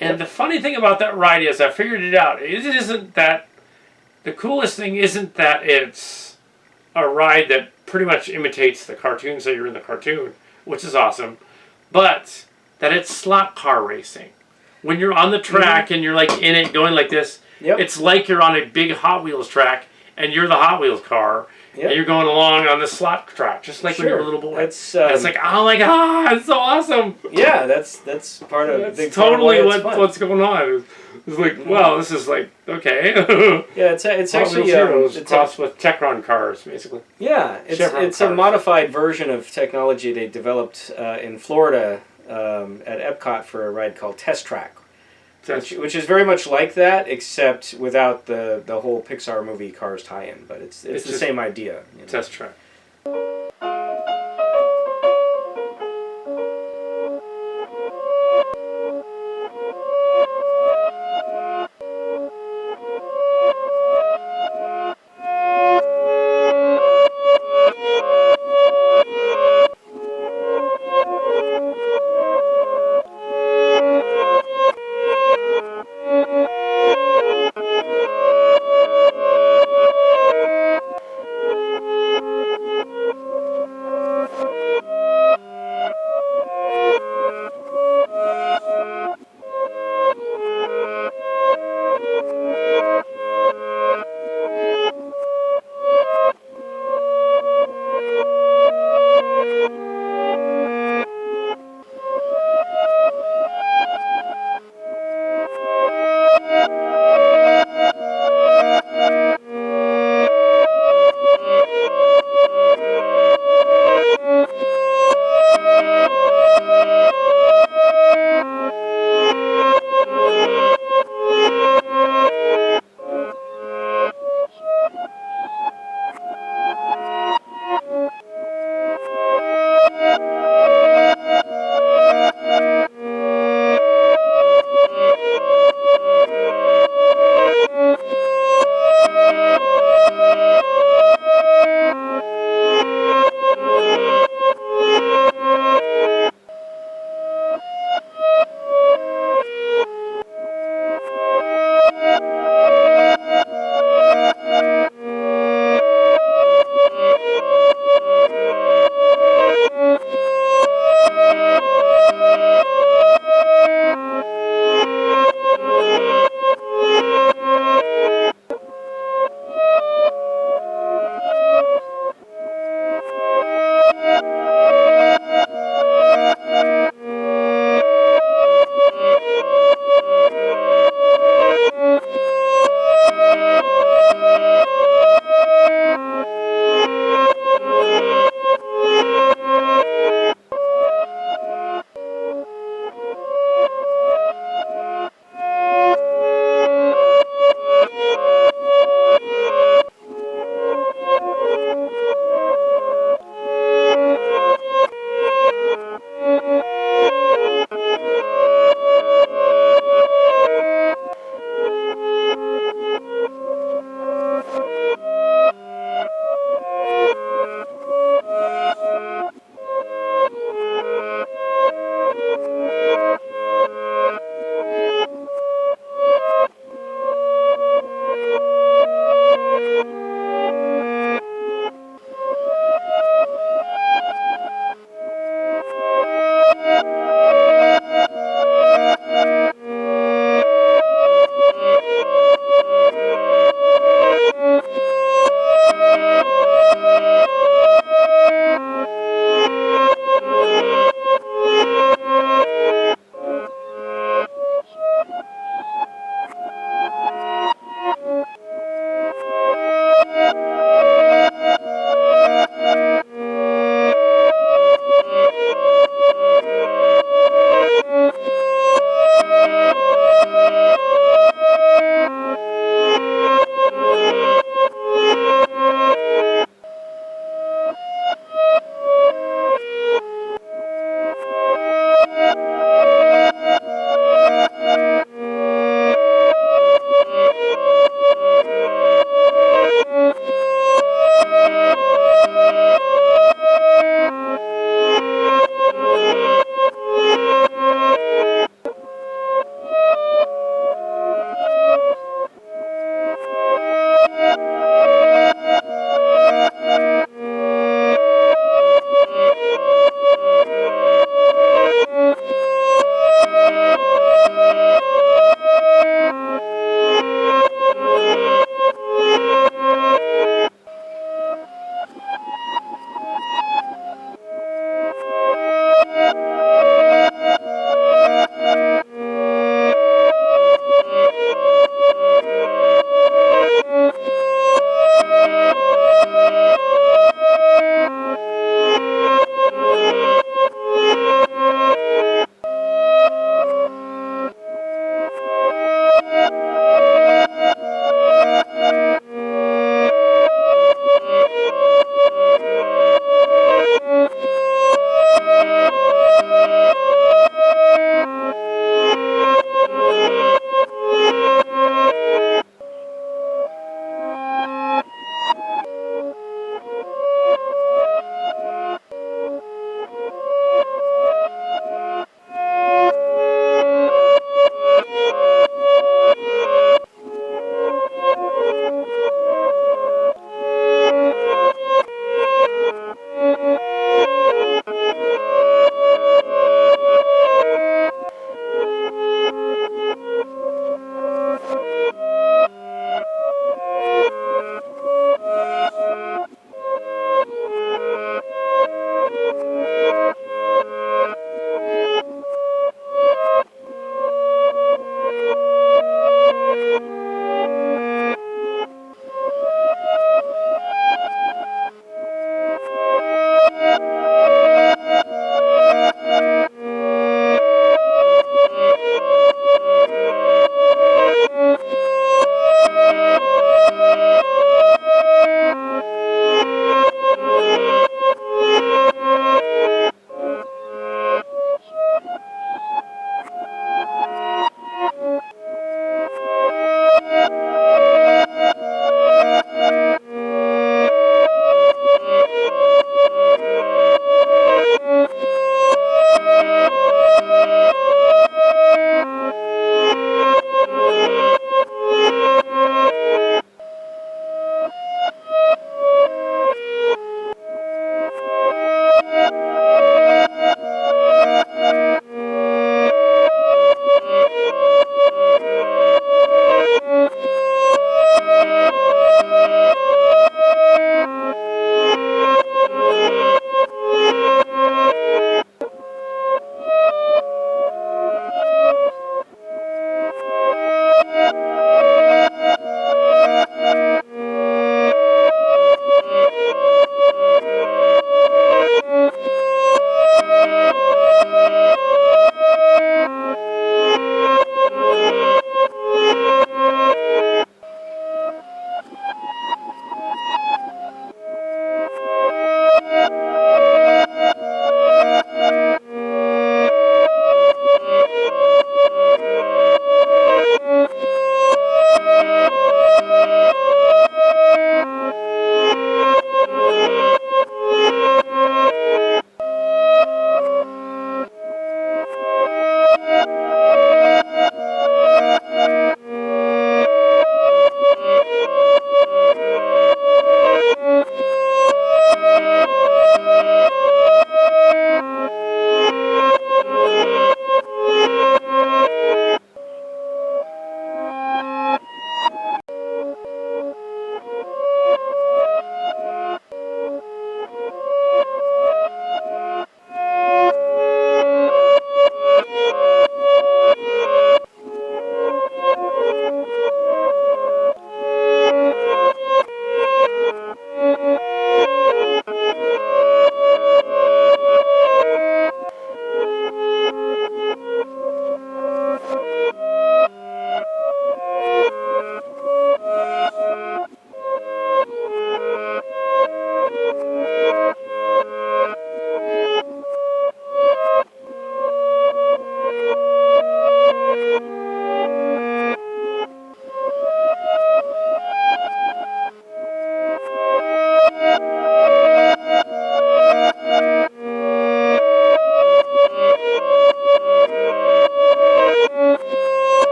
And the funny thing about that ride is, I figured it out. It isn't that the coolest thing isn't that it's a ride that pretty much imitates the cartoon, so you're in the cartoon, which is awesome, but that it's slot car racing. When you're on the track and you're like in it going like this, it's like you're on a big Hot Wheels track and you're the Hot Wheels car and you're going along on the slot track, just like when you're a little boy. It's like, oh my god, it's so awesome. Yeah, that's part of that's totally what's going on. It's like, wow, this is like, okay. Yeah, it's actually it's crossed with Techron cars, basically. Yeah, it's a modified version of technology they developed in Florida at Epcot for a ride called Test Track, which is very much like that, except without the whole Pixar movie Cars tie-in. But it's the same idea. You know? Test Track.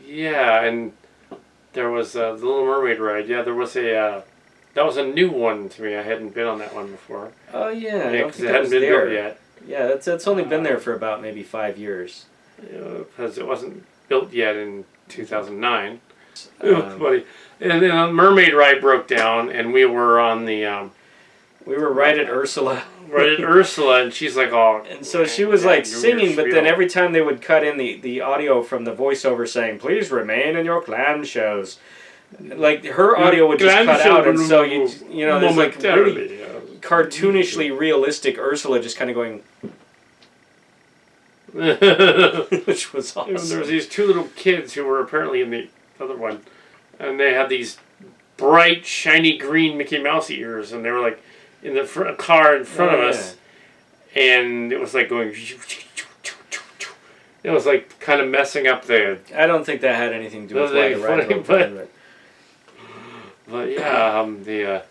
Yeah, and there was the Little Mermaid ride. Yeah, there was a that was a new one to me. I hadn't been on that one before. Oh yeah, I don't because think it that was hadn't been there built yet. Yeah, that's only been there for about maybe 5 years. Because it wasn't built yet in 2009. Um, Buddy. And then the Mermaid ride broke down, and we were on the we were right at Ursula. right at Ursula, and she's like, "Oh." And so she was like singing, but then every time they would cut in the audio from the voisover saying, "Please remain in your clam shows," like her audio would just cut out, and so you know there's like really cartoonishly realistic Ursula just kind of going, which was awesome. There was these two little kids who were apparently in the other one, and they had these bright, shiny green Mickey Mouse ears, and they were like in the car in front of us, and it was like going. It was like kind of messing up the. I don't think that had anything to do with why the ride broke down, but yeah, the.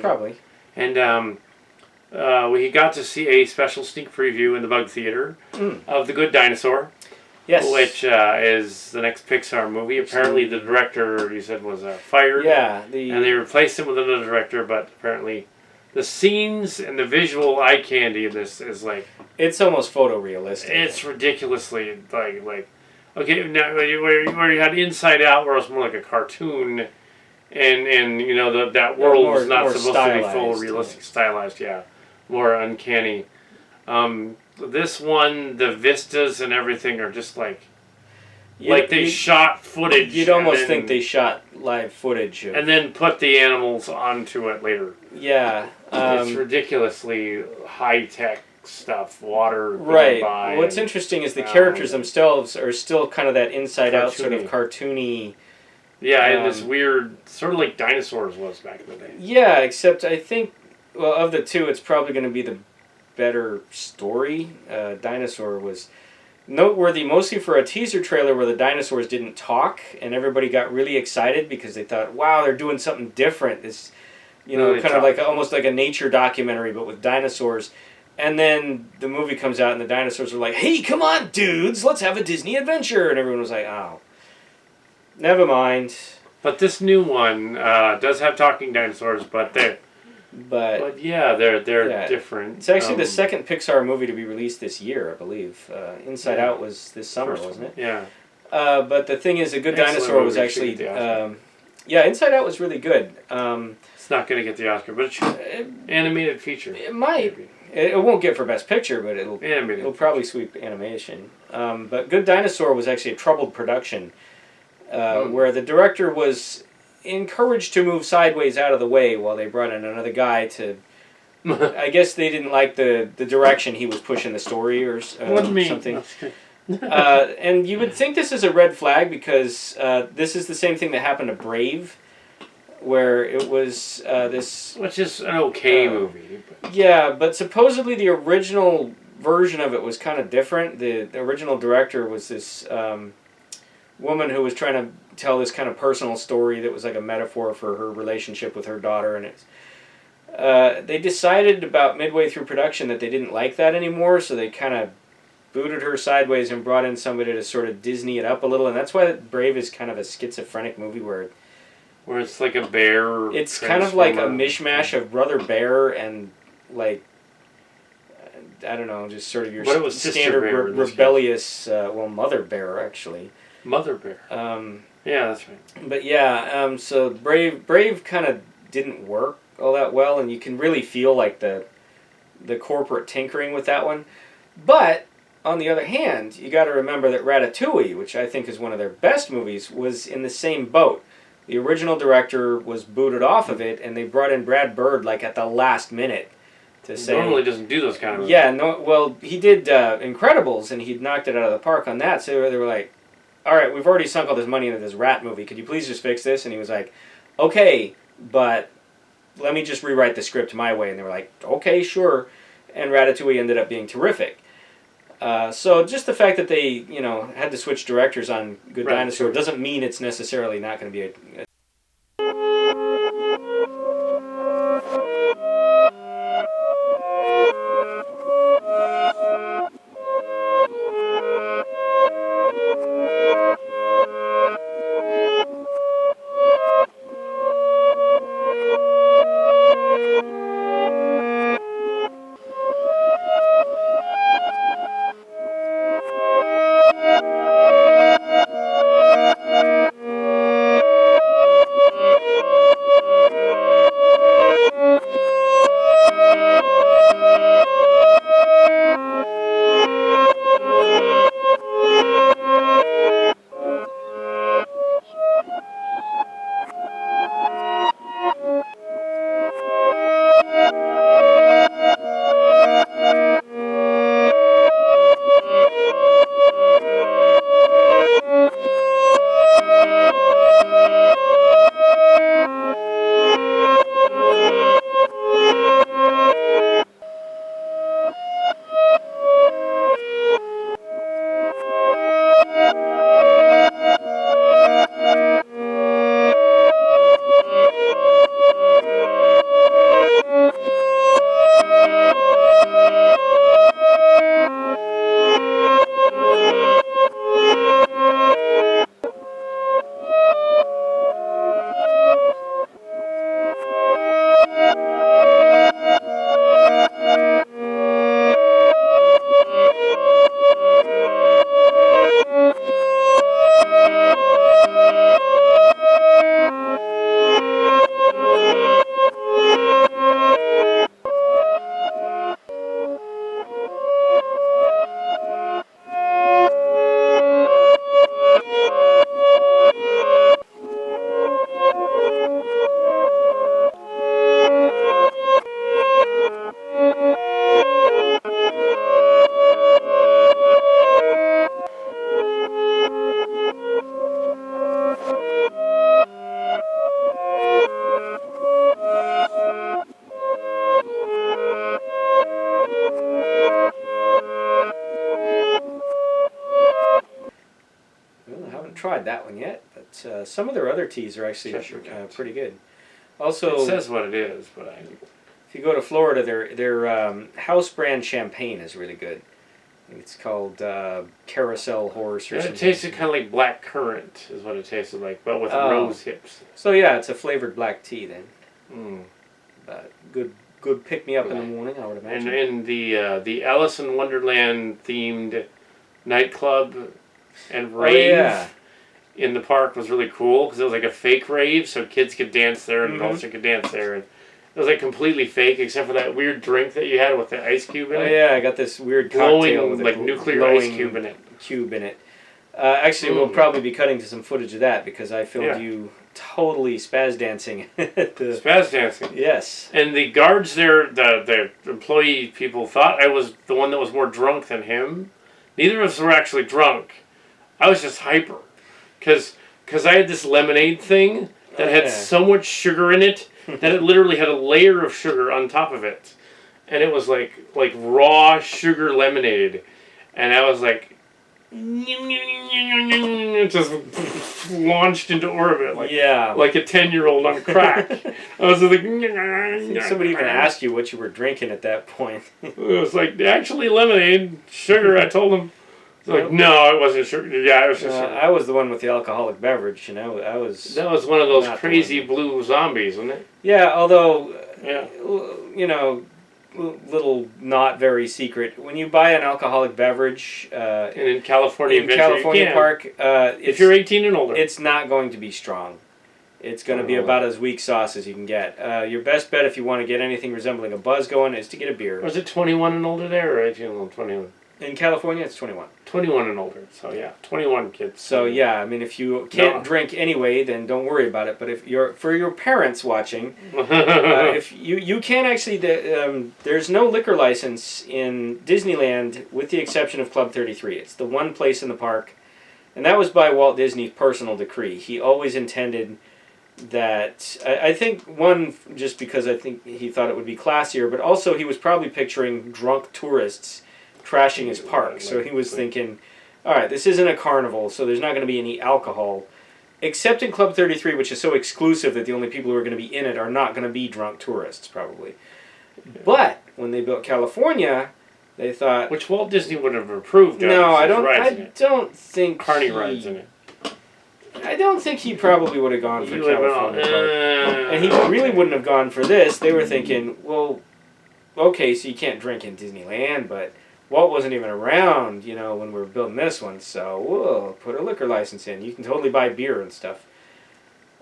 Probably. And we got to see a special sneak preview in the Bug Theater of The Good Dinosaur. Yes. Which is the next Pixar movie. Apparently the director, you said, was fired. Yeah. And they replaced him with another director, but apparently the scenes and the visual eye candy of this is like... It's almost photorealistic. It's ridiculously like okay, now where you had Inside Out, where it was more like a cartoon, and you know that world was not supposed to be full realistic, stylized, more uncanny. This one, the vistas and everything are just like they shot footage. You'd almost think they shot live footage and then put the animals onto it later. Yeah, it's ridiculously high tech stuff. Water, right. What's interesting is the characters themselves are still kind of that Inside Out sort of cartoony. Yeah, and this weird, sort of like dinosaurs was back in the day. Yeah, except I think well, of the two, it's probably going to be the better story. Dinosaur was noteworthy mostly for a teaser trailer where the dinosaurs didn't talk, and everybody got really excited because they thought, wow, they're doing something different. It's, kind of like almost like a nature documentary, but with dinosaurs. And then the movie comes out and the dinosaurs are like, hey, come on, dudes, let's have a Disney adventure. And everyone was like, oh, never mind. But this new one does have talking dinosaurs, but they're different. It's actually the second Pixar movie to be released this year, I believe. Inside Out was this summer, wasn't it? Yeah. But the thing is, A Good Dinosaur was actually... Inside Out was really good. It's not going to get the Oscar, but it should. Animated feature. It might. Maybe. It won't get for Best Picture, but it'll probably sweep animation. But Good Dinosaur was actually a troubled production, where the director was encouraged to move sideways out of the way while they brought in another guy to... I guess they didn't like the direction he was pushing the story or something. And you would think this is a red flag because this is the same thing that happened to Brave, where it was this... Which is an okay movie. But. Yeah, but supposedly the original version of it was kind of different. The original director was this woman who was trying to tell this kind of personal story that was like a metaphor for her relationship with her daughter, and they decided about midway through production that they didn't like that anymore, so they kind of booted her sideways and brought in somebody to sort of Disney it up a little, and that's why Brave is kind of a schizophrenic movie where it's like a bear. It's kind of like a mishmash of Brother Bear and like I don't know, just sort of your standard rebellious. Mother Bear actually. Mother Bear. Yeah, that's right. But yeah, so Brave kind of didn't work all that well, and you can really feel like the corporate tinkering with that one. But on the other hand, you got to remember that Ratatouille, which I think is one of their best movies, was in the same boat. The original director was booted off of it, and they brought in Brad Bird like at the last minute to say... He normally doesn't do those kind of movies. Yeah, no. Well, he did Incredibles, and he knocked it out of the park on that. So they were like, all right, we've already sunk all this money into this rat movie. Could you please just fix this? And he was like, okay, but let me just rewrite the script my way. And they were like, okay, sure. And Ratatouille ended up being terrific. So just the fact that they, had to switch directors on Good Dinosaur doesn't mean it's necessarily not going to be a tried that one yet, but some of their other teas are actually pretty good. Also, it says what it is, but if you go to Florida, their house brand champagne is really good. It's called Carousel Horse or something. It tasted kind of like black currant, is what it tasted like, but with rose hips. So yeah, it's a flavored black tea then. Mm. But good pick me up in the morning, I would imagine. And in the Alice in Wonderland themed nightclub and rave in the park was really cool because it was like a fake rave, so kids could dance there and adults could dance there. And it was like completely fake, except for that weird drink that you had with the ice cube in it. Oh yeah, I got this weird cocktail with like a nuclear ice cube in it. Actually, we'll probably be cutting to some footage of that because I filmed you totally spaz dancing. Spaz dancing. Yes. And the guards there, the employee people thought I was the one that was more drunk than him. Neither of us were actually drunk. I was just hyper. Because I had this lemonade thing that had so much sugar in it that it literally had a layer of sugar on top of it. And it was like raw sugar lemonade. And I was like, just launched into orbit like a 10-year-old on crack. I was like, somebody even asked you what you were drinking at that point. It was like actually lemonade, sugar. I told them. Like, no, it wasn't sugar. Yeah, it was just sugar. I was the one with the alcoholic beverage, and I was. That was one of those crazy blue zombies, wasn't it? Yeah, although, you know, little not very secret. When you buy an alcoholic beverage, and in California, Park, if you're 18 and older, it's not going to be strong. It's going to be about as weak sauce as you can get. Your best bet if you want to get anything resembling a buzz going is to get a beer. Was it 21 and older there, or 18 and older? 21. In California, it's 21. 21 and older, so yeah, 21 kids. So yeah, I mean, if you can't drink anyway, then don't worry about it. But if you're for your parents watching, if you can actually, there's no liquor license in Disneyland with the exception of Club 33. It's the one place in the park, and that was by Walt Disney's personal decree. He always intended that. I think one just because I think he thought it would be classier, but also he was probably picturing drunk tourists trashing his park. So he was thinking, all right, this isn't a carnival, so there's not going to be any alcohol. Except in Club 33, which is so exclusive that the only people who are going to be in it are not going to be drunk tourists, probably. Yeah. But when they built California, they thought... Which Walt Disney would have approved of. No, I don't think Carney rides in it. I don't think he probably would have gone for California Park. And he really wouldn't have gone for this. They were thinking, well, okay, so you can't drink in Disneyland, but... Walt wasn't even around, you know, when we were building this one, so we'll put a liquor license in. You can totally buy beer and stuff.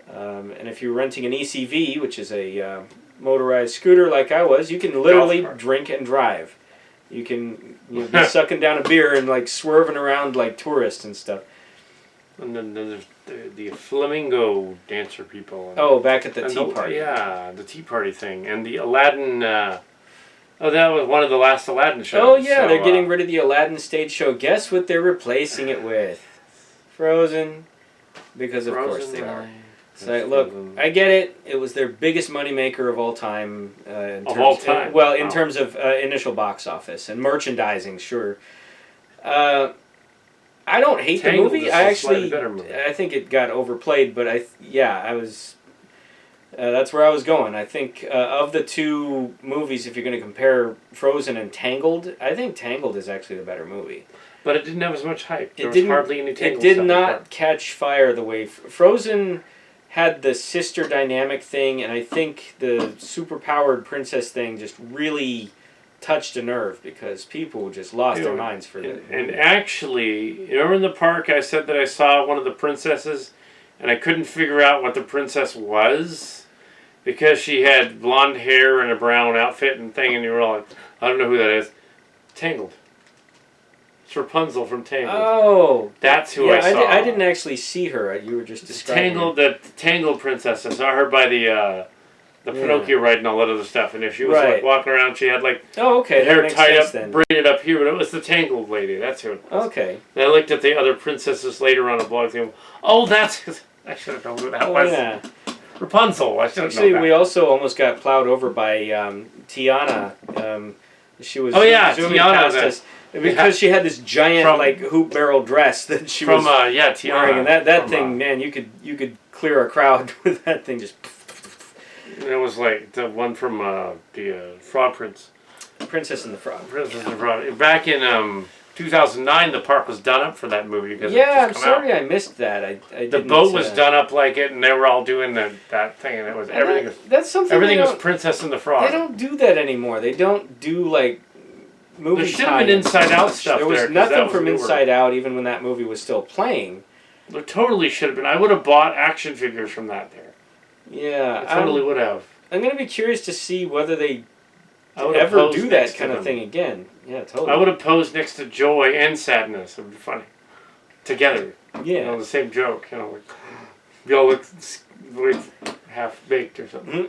And if you're renting an ECV, which is a motorized scooter like I was, you can literally drink and drive. You can be sucking down a beer and like swerving around like tourists and stuff. And then there's the flamingo dancer people. Back at the tea party. Yeah, the tea party thing. And the Aladdin... that was one of the last Aladdin shows. Oh, yeah, so, they're getting rid of the Aladdin stage show. Guess what they're replacing it with? Frozen. Because, of course, they are. So, look, I get it. It was their biggest moneymaker of all time. In terms of initial box office and merchandising, sure. I don't hate the movie. I think it got overplayed, but I was... that's where I was going. I think of the two movies, if you're going to compare Frozen and Tangled, I think Tangled is actually the better movie. But it didn't have as much hype. There was hardly any Tangled stuff. It did not catch fire the way... Frozen had the sister dynamic thing, and I think the superpowered princess thing just really touched a nerve because people just lost their minds for that. And actually, remember in the park I said that I saw one of the princesses and I couldn't figure out what the princess was? Because she had blonde hair and a brown outfit and thing, and you were all like, I don't know who that is. Tangled. It's Rapunzel from Tangled. Oh. That's who I saw. I didn't actually see her. You were just describing her. The Tangled princess. I saw her by the Pinocchio ride and all that other stuff. And if she was like walking around, she had like hair tied up, braided up here. But it was the Tangled lady. That's who it was. Okay. And I looked at the other princesses later on a blog thing. Oh, that's... I should have known who that was. Yeah. Rapunzel. I should have known that. We also almost got plowed over by Tiana. She was zooming Tiana, past us because she had this giant hoop barrel dress that she was Tiana, wearing, and that thing, man, you could clear a crowd with that thing just. It was like the one from the Frog Prince. Princess and the Frog. Princess and the Frog. Back in 2009, the park was done up for that movie. Because I'm sorry I missed that. The boat was done up like it, and they were all doing that thing, and it was everything. That's something. Everything was Princess and the Frog. They don't do that anymore. They don't do like movie. There should have been Inside Out stuff. There was nothing from Inside Out, even when that movie was still playing. There totally should have been. I would have bought action figures from that there. Yeah, I totally would have. I'm gonna be curious to see whether they ever do that kind of thing again. Yeah, totally. I would have posed next to joy and sadness. It would be funny. Together. Yeah. The same joke. Like, we all look half baked or something.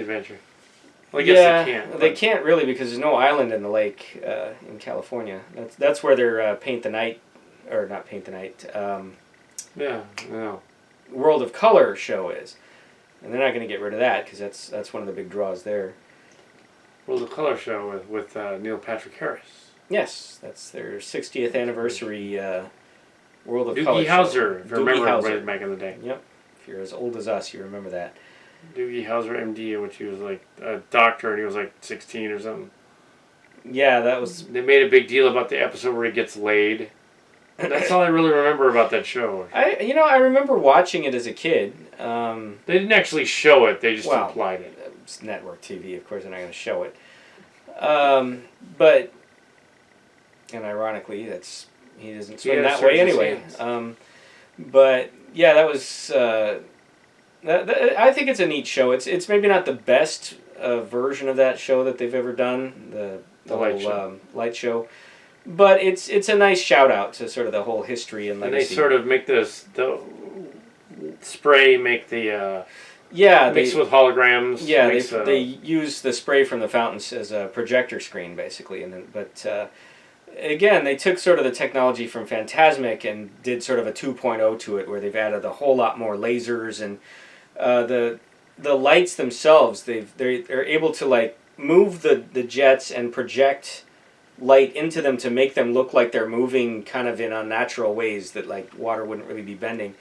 adventure. Well, I guess they can't. They can't really because there's no island in the lake in California. That's where their Paint the Night, or not Paint the Night, Yeah, no. World of Color show is. And they're not going to get rid of that because that's one of the big draws there. World of Color show with Neil Patrick Harris. Yes, that's their 60th anniversary World of Doogie Color Howser, show. if you remember right back in the day. Yep. If you're as old as us, you remember that. Doogie Howser, MD, when she was like a doctor and he was like 16 or something. Yeah, that was... They made a big deal about the episode where he gets laid. That's all I really remember about that show. I remember watching it as a kid. They didn't actually show it, they just implied it. It's network TV, of course they're not going to show it. But, and ironically, he doesn't swim that way anyway. But, yeah, that was... I think it's a neat show. It's maybe not the best version of that show that they've ever done, the light show, but it's a nice shout out to sort of the whole history and legacy. And they sort of make the spray make the mix with holograms. Yeah, they use the spray from the fountains as a projector screen basically, again, they took sort of the technology from Fantasmic and did sort of a 2.0 to it, where they've added a whole lot more lasers and the lights themselves. They're able to like move the jets and project light into them to make them look like they're moving kind of in unnatural ways that like water wouldn't really be bending.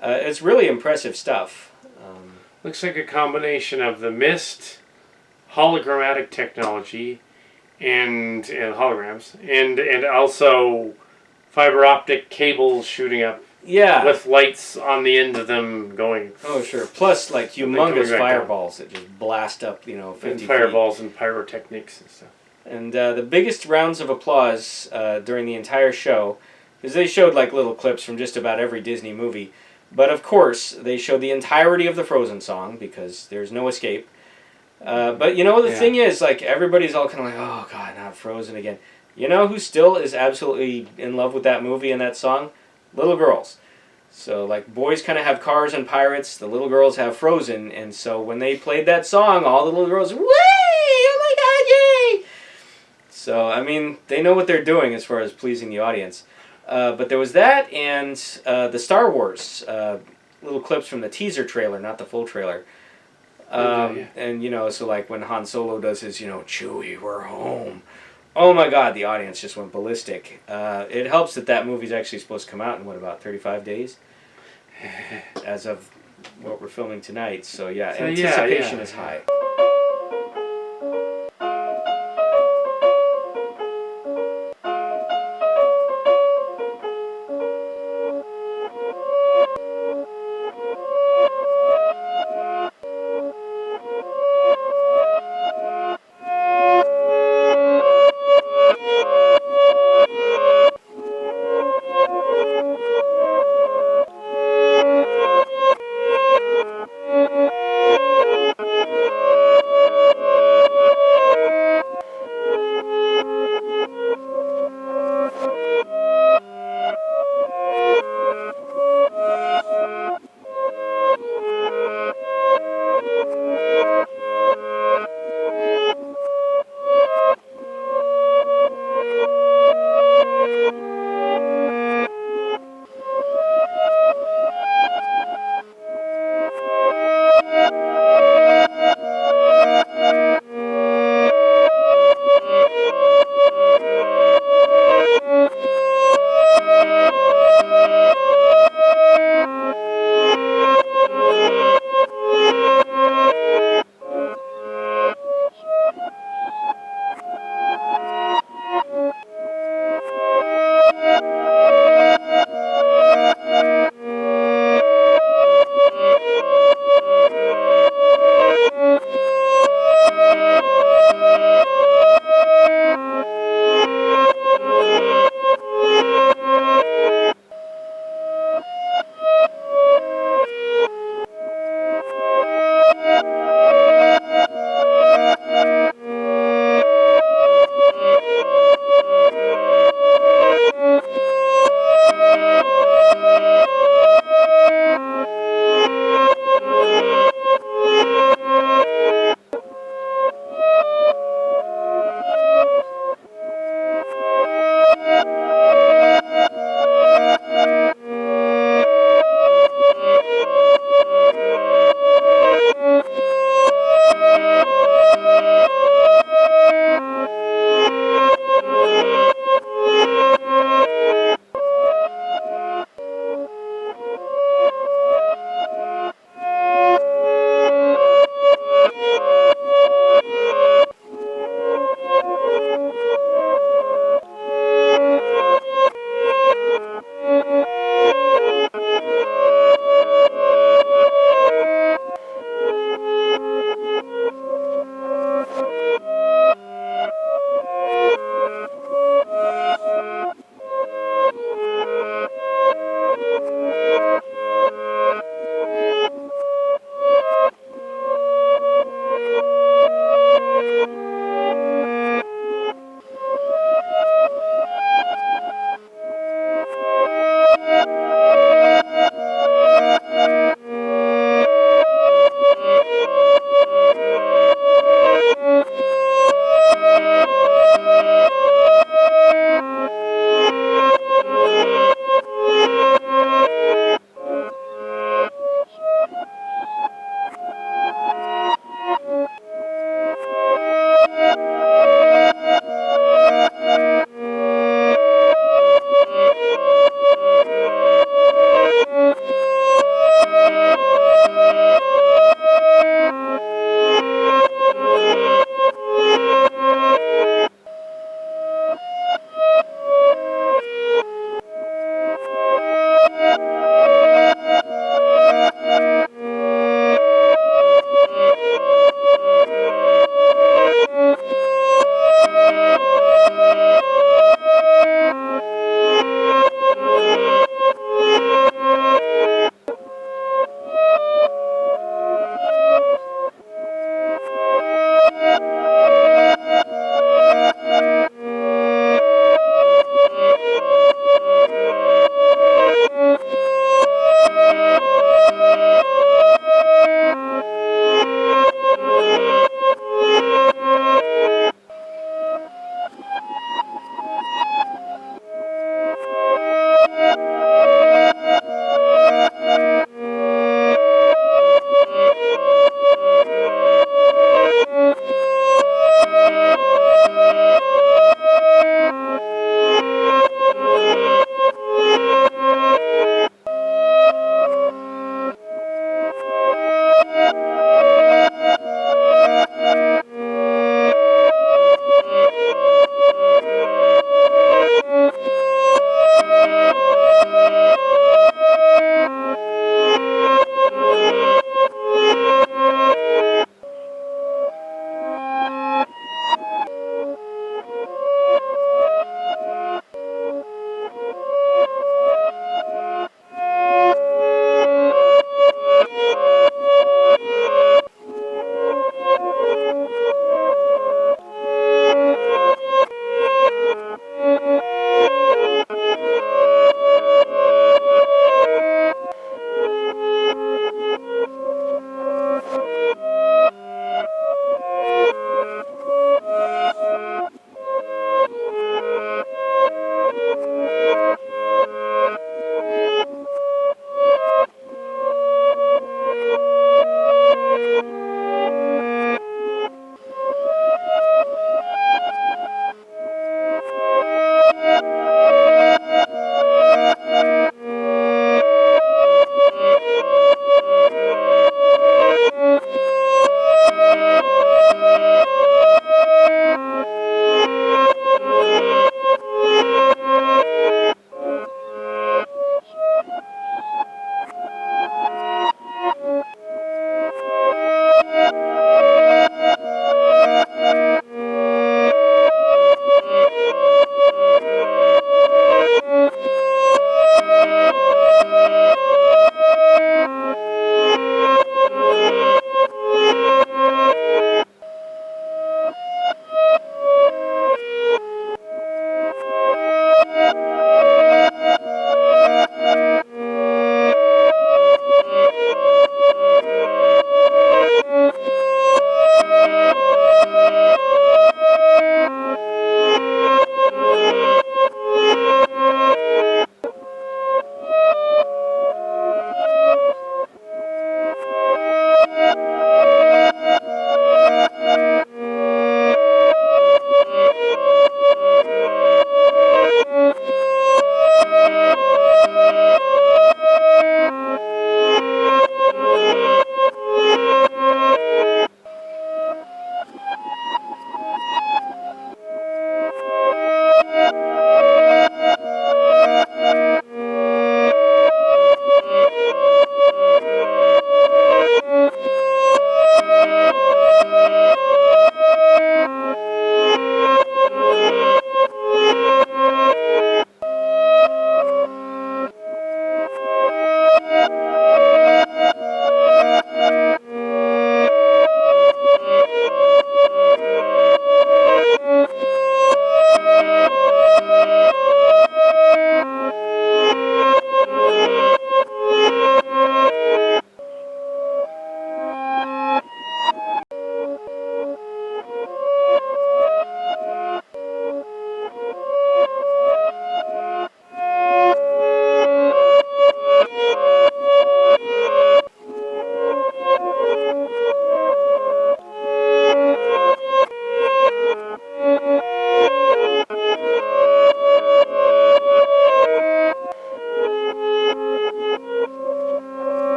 It's really impressive stuff. Looks like a combination of the mist, hologrammatic technology, and holograms, and also fiber optic cables shooting up. Yeah. With lights on the end of them going. Oh, sure. Plus, like, humongous fireballs that just blast up, 50 and fireballs and pyrotechnics and stuff. And the biggest rounds of applause during the entire show, because they showed, like, little clips from just about every Disney movie. But, of course, they showed the entirety of the Frozen song, because there's no escape. But, the thing is, like, everybody's all kind of like, oh, God, not Frozen again. You know who still is absolutely in love with that movie and that song? Little girls. So, like, boys kind of have Cars and Pirates, the little girls have Frozen, and so when they played that song, all the little girls, "Way! Oh my God, yay!" So, I mean, they know what they're doing as far as pleasing the audience. But there was that, and the Star Wars, little clips from the teaser trailer, not the full trailer. And, so, like, when Han Solo does his, Chewie, we're home. Oh my God, the audience just went ballistic. It helps that movie's actually supposed to come out in, about 35 days? As of what we're filming tonight. So yeah, anticipation is high.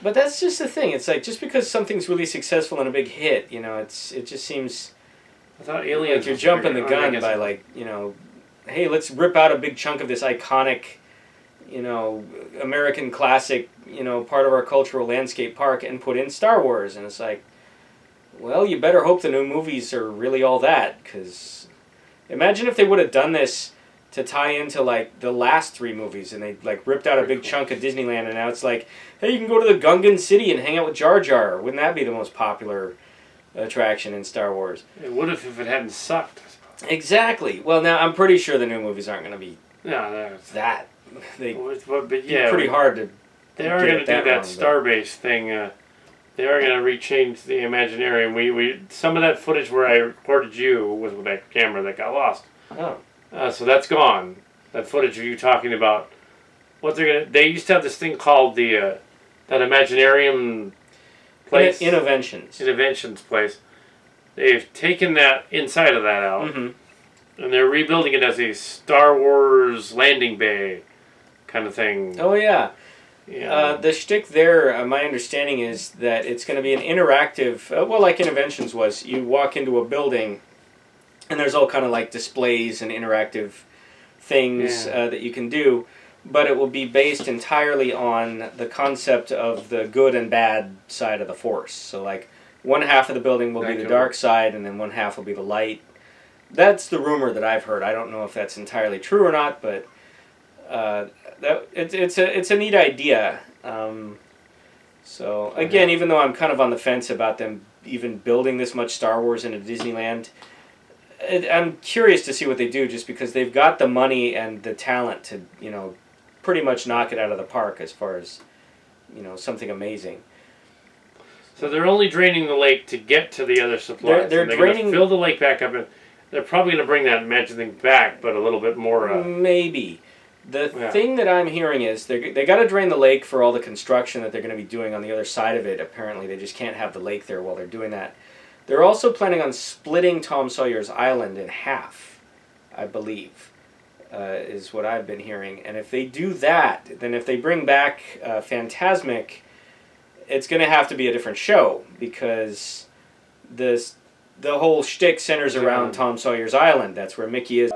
But that's just the thing. It's like just because something's really successful and a big hit, you know, it just seems I thought Aliens. like you're jumping the gun by like, you know, hey, let's rip out a big chunk of this iconic, you know, American classic, you know, part of our cultural landscape park and put in Star Wars, and it's like, well, you better hope the new movies are really all that, because imagine if they would have done this to tie into like the last 3 movies, and they like ripped out a big chunk of Disneyland, and now it's like, hey, you can go to the Gungan City and hang out with Jar Jar. Wouldn't that be the most popular attraction in Star Wars? It would have if it hadn't sucked. Exactly. Well, now I'm pretty sure the new movies aren't going to be No, that. They but yeah, pretty hard to. They are going to do that wrong, Starbase thing. They are going to rechange the Imaginarium. We some of that footage where I recorded you was with that camera that got lost. Oh. So that's gone. That footage of you talking about what they're gonna. They used to have this thing called the that Imaginarium place. Interventions place. They've taken that inside of that out, Mm-hmm. and they're rebuilding it as a Star Wars landing bay kind of thing. Oh yeah. Yeah. The shtick there, my understanding is that it's going to be an interactive. Well, like Interventions was, you walk into a building, and there's all kind of like displays and interactive things that you can do, but it will be based entirely on the concept of the good and bad side of the Force. So like one half of the building will be the dark side, and then one half will be the light. That's the rumor that I've heard. I don't know if that's entirely true or not, but it's a neat idea. So again, even though I'm kind of on the fence about them even building this much Star Wars into Disneyland, I'm curious to see what they do, just because they've got the money and the talent to, you know, pretty much knock it out of the park as far as, you know, something amazing. So they're only draining the lake to get to the other supplies. They're going draining, to fill the lake back up, and they're probably going to bring that magic thing back, but a little bit more. Maybe. The thing that I'm hearing is they got to drain the lake for all the construction that they're going to be doing on the other side of it. Apparently, they just can't have the lake there while they're doing that. They're also planning on splitting Tom Sawyer's Island in half, I believe, is what I've been hearing. And if they do that, then if they bring back Fantasmic, it's going to have to be a different show, because the whole shtick centers around Tom Sawyer's Island. That's where Mickey is.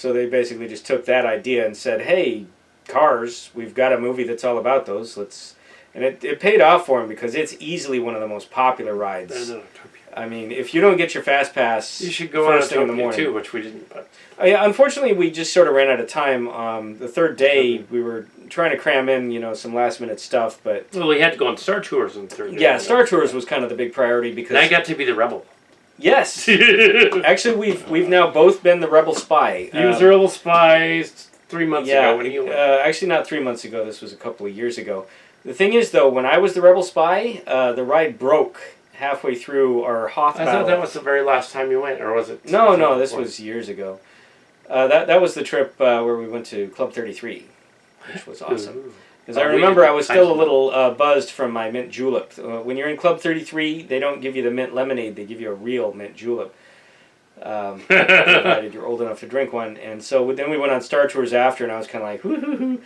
So they basically just took that idea and said, hey, cars, we've got a movie that's all about those. And it paid off for them because it's easily one of the most popular rides. I mean, if you don't get your Fast Pass, you should go first thing in the Autopia morning too, which we didn't. But yeah, unfortunately, we just sort of ran out of time. The third day, we were trying to cram in, some last minute stuff, but well, we had to go on Star Tours on the third day. yeah, Star Tours was kind of the big priority because and I got to be the rebel. Yes, actually, we've now both been the Rebel Spy. He was the Rebel Spy 3 months ago when he went. Actually, not 3 months ago. This was a couple of years ago. The thing is, though, when I was the Rebel Spy, the ride broke halfway through our Hoth battle. I thought that was the very last time you went, or was it? No, this was years ago. That was the trip where we went to Club 33, which was awesome. Because I remember I was still a little buzzed from my mint julep. When you're in Club 33, they don't give you the mint lemonade; they give you a real mint julep. Provided you're old enough to drink one. And so then we went on Star Tours after, and I was kind of like, hoo.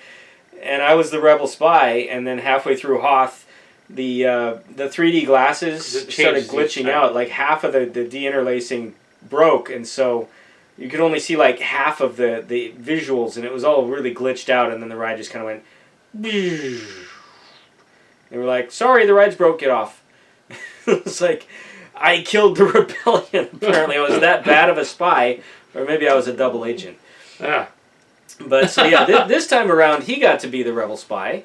And I was the Rebel Spy, and then halfway through Hoth, the 3D glasses started glitching out. Like half of the deinterlacing broke, and so you could only see like half of the visuals, and it was all really glitched out, and then the ride just kind of went. They were like, sorry, the ride's broke, get off. It's like, I killed the rebellion. Apparently I was that bad of a spy, or maybe I was a double agent. Yeah. But so yeah, this time around he got to be the Rebel Spy,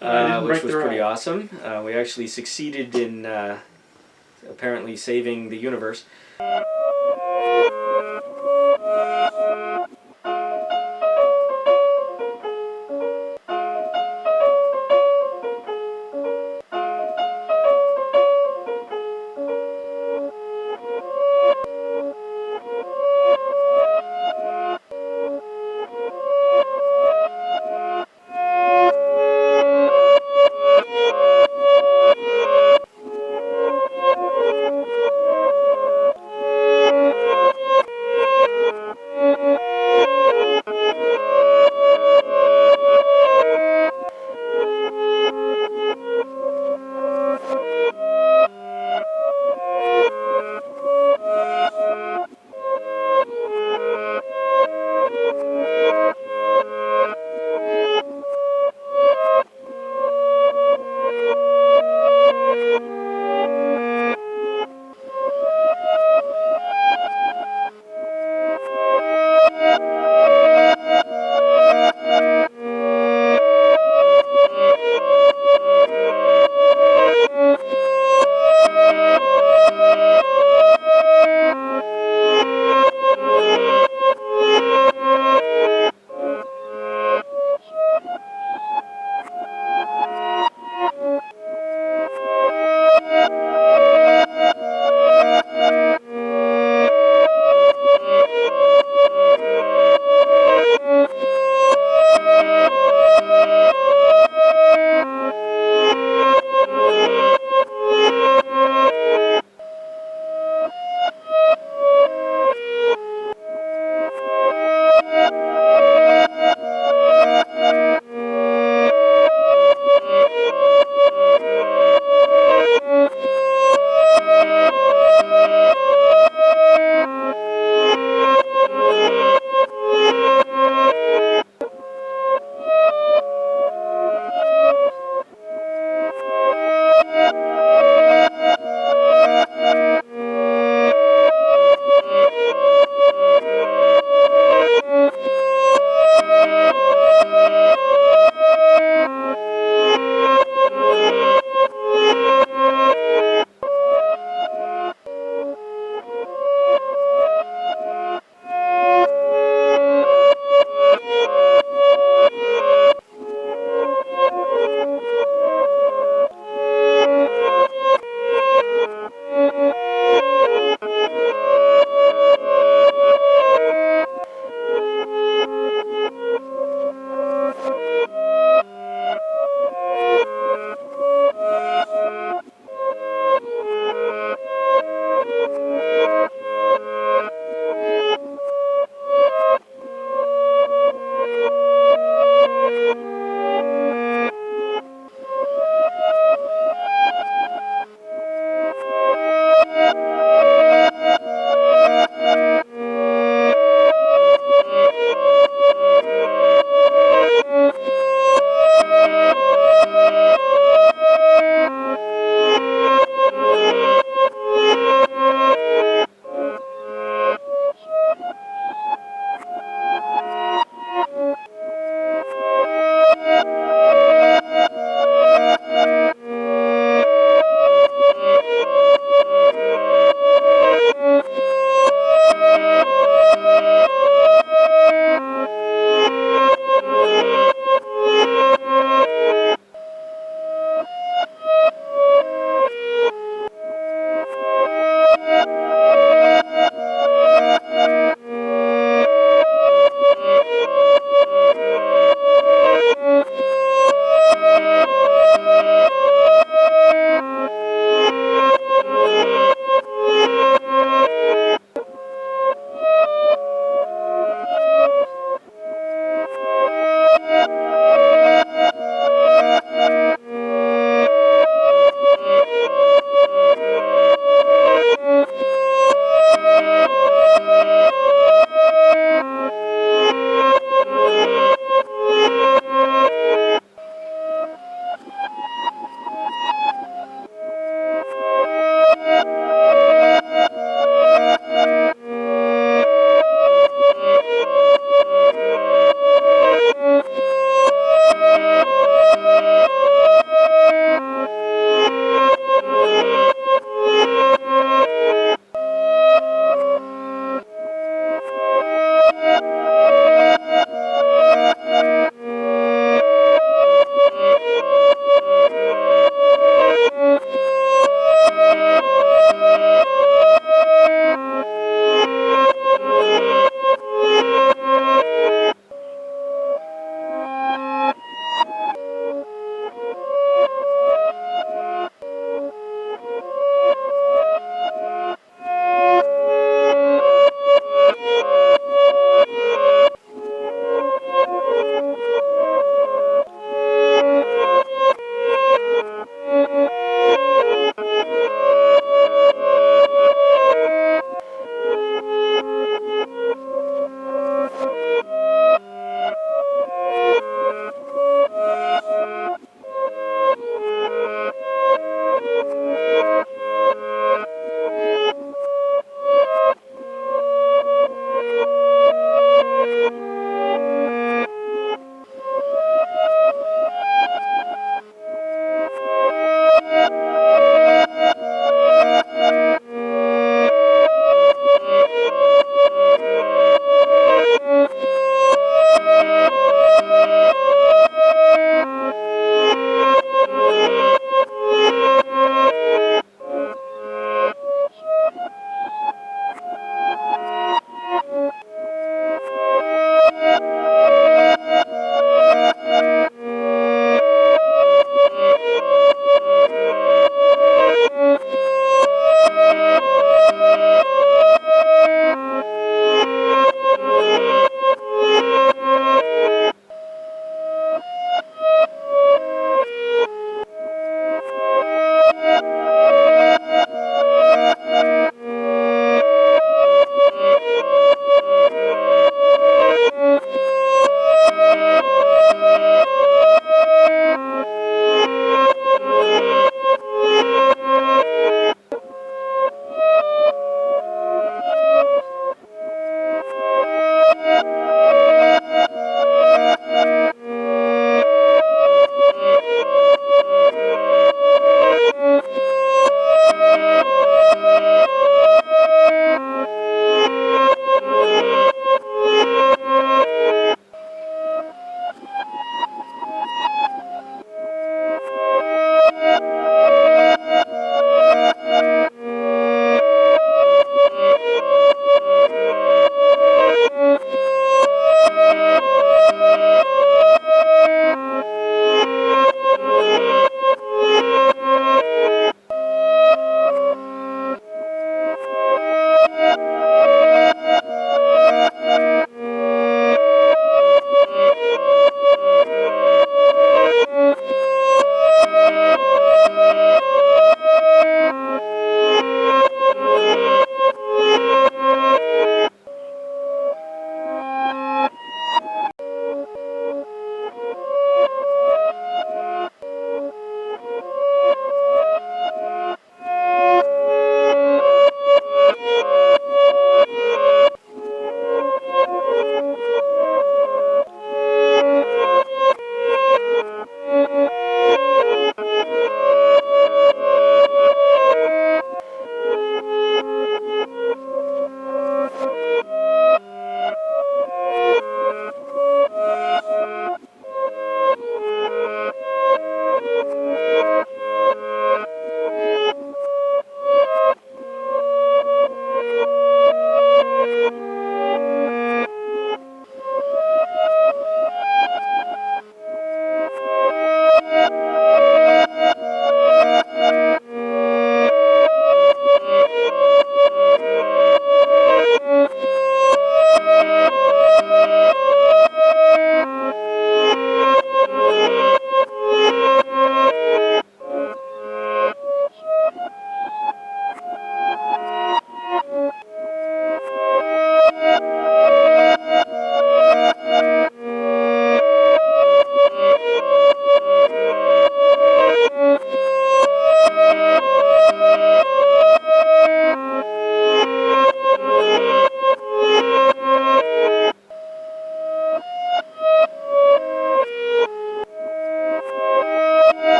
which was pretty awesome. We actually succeeded in apparently saving the universe.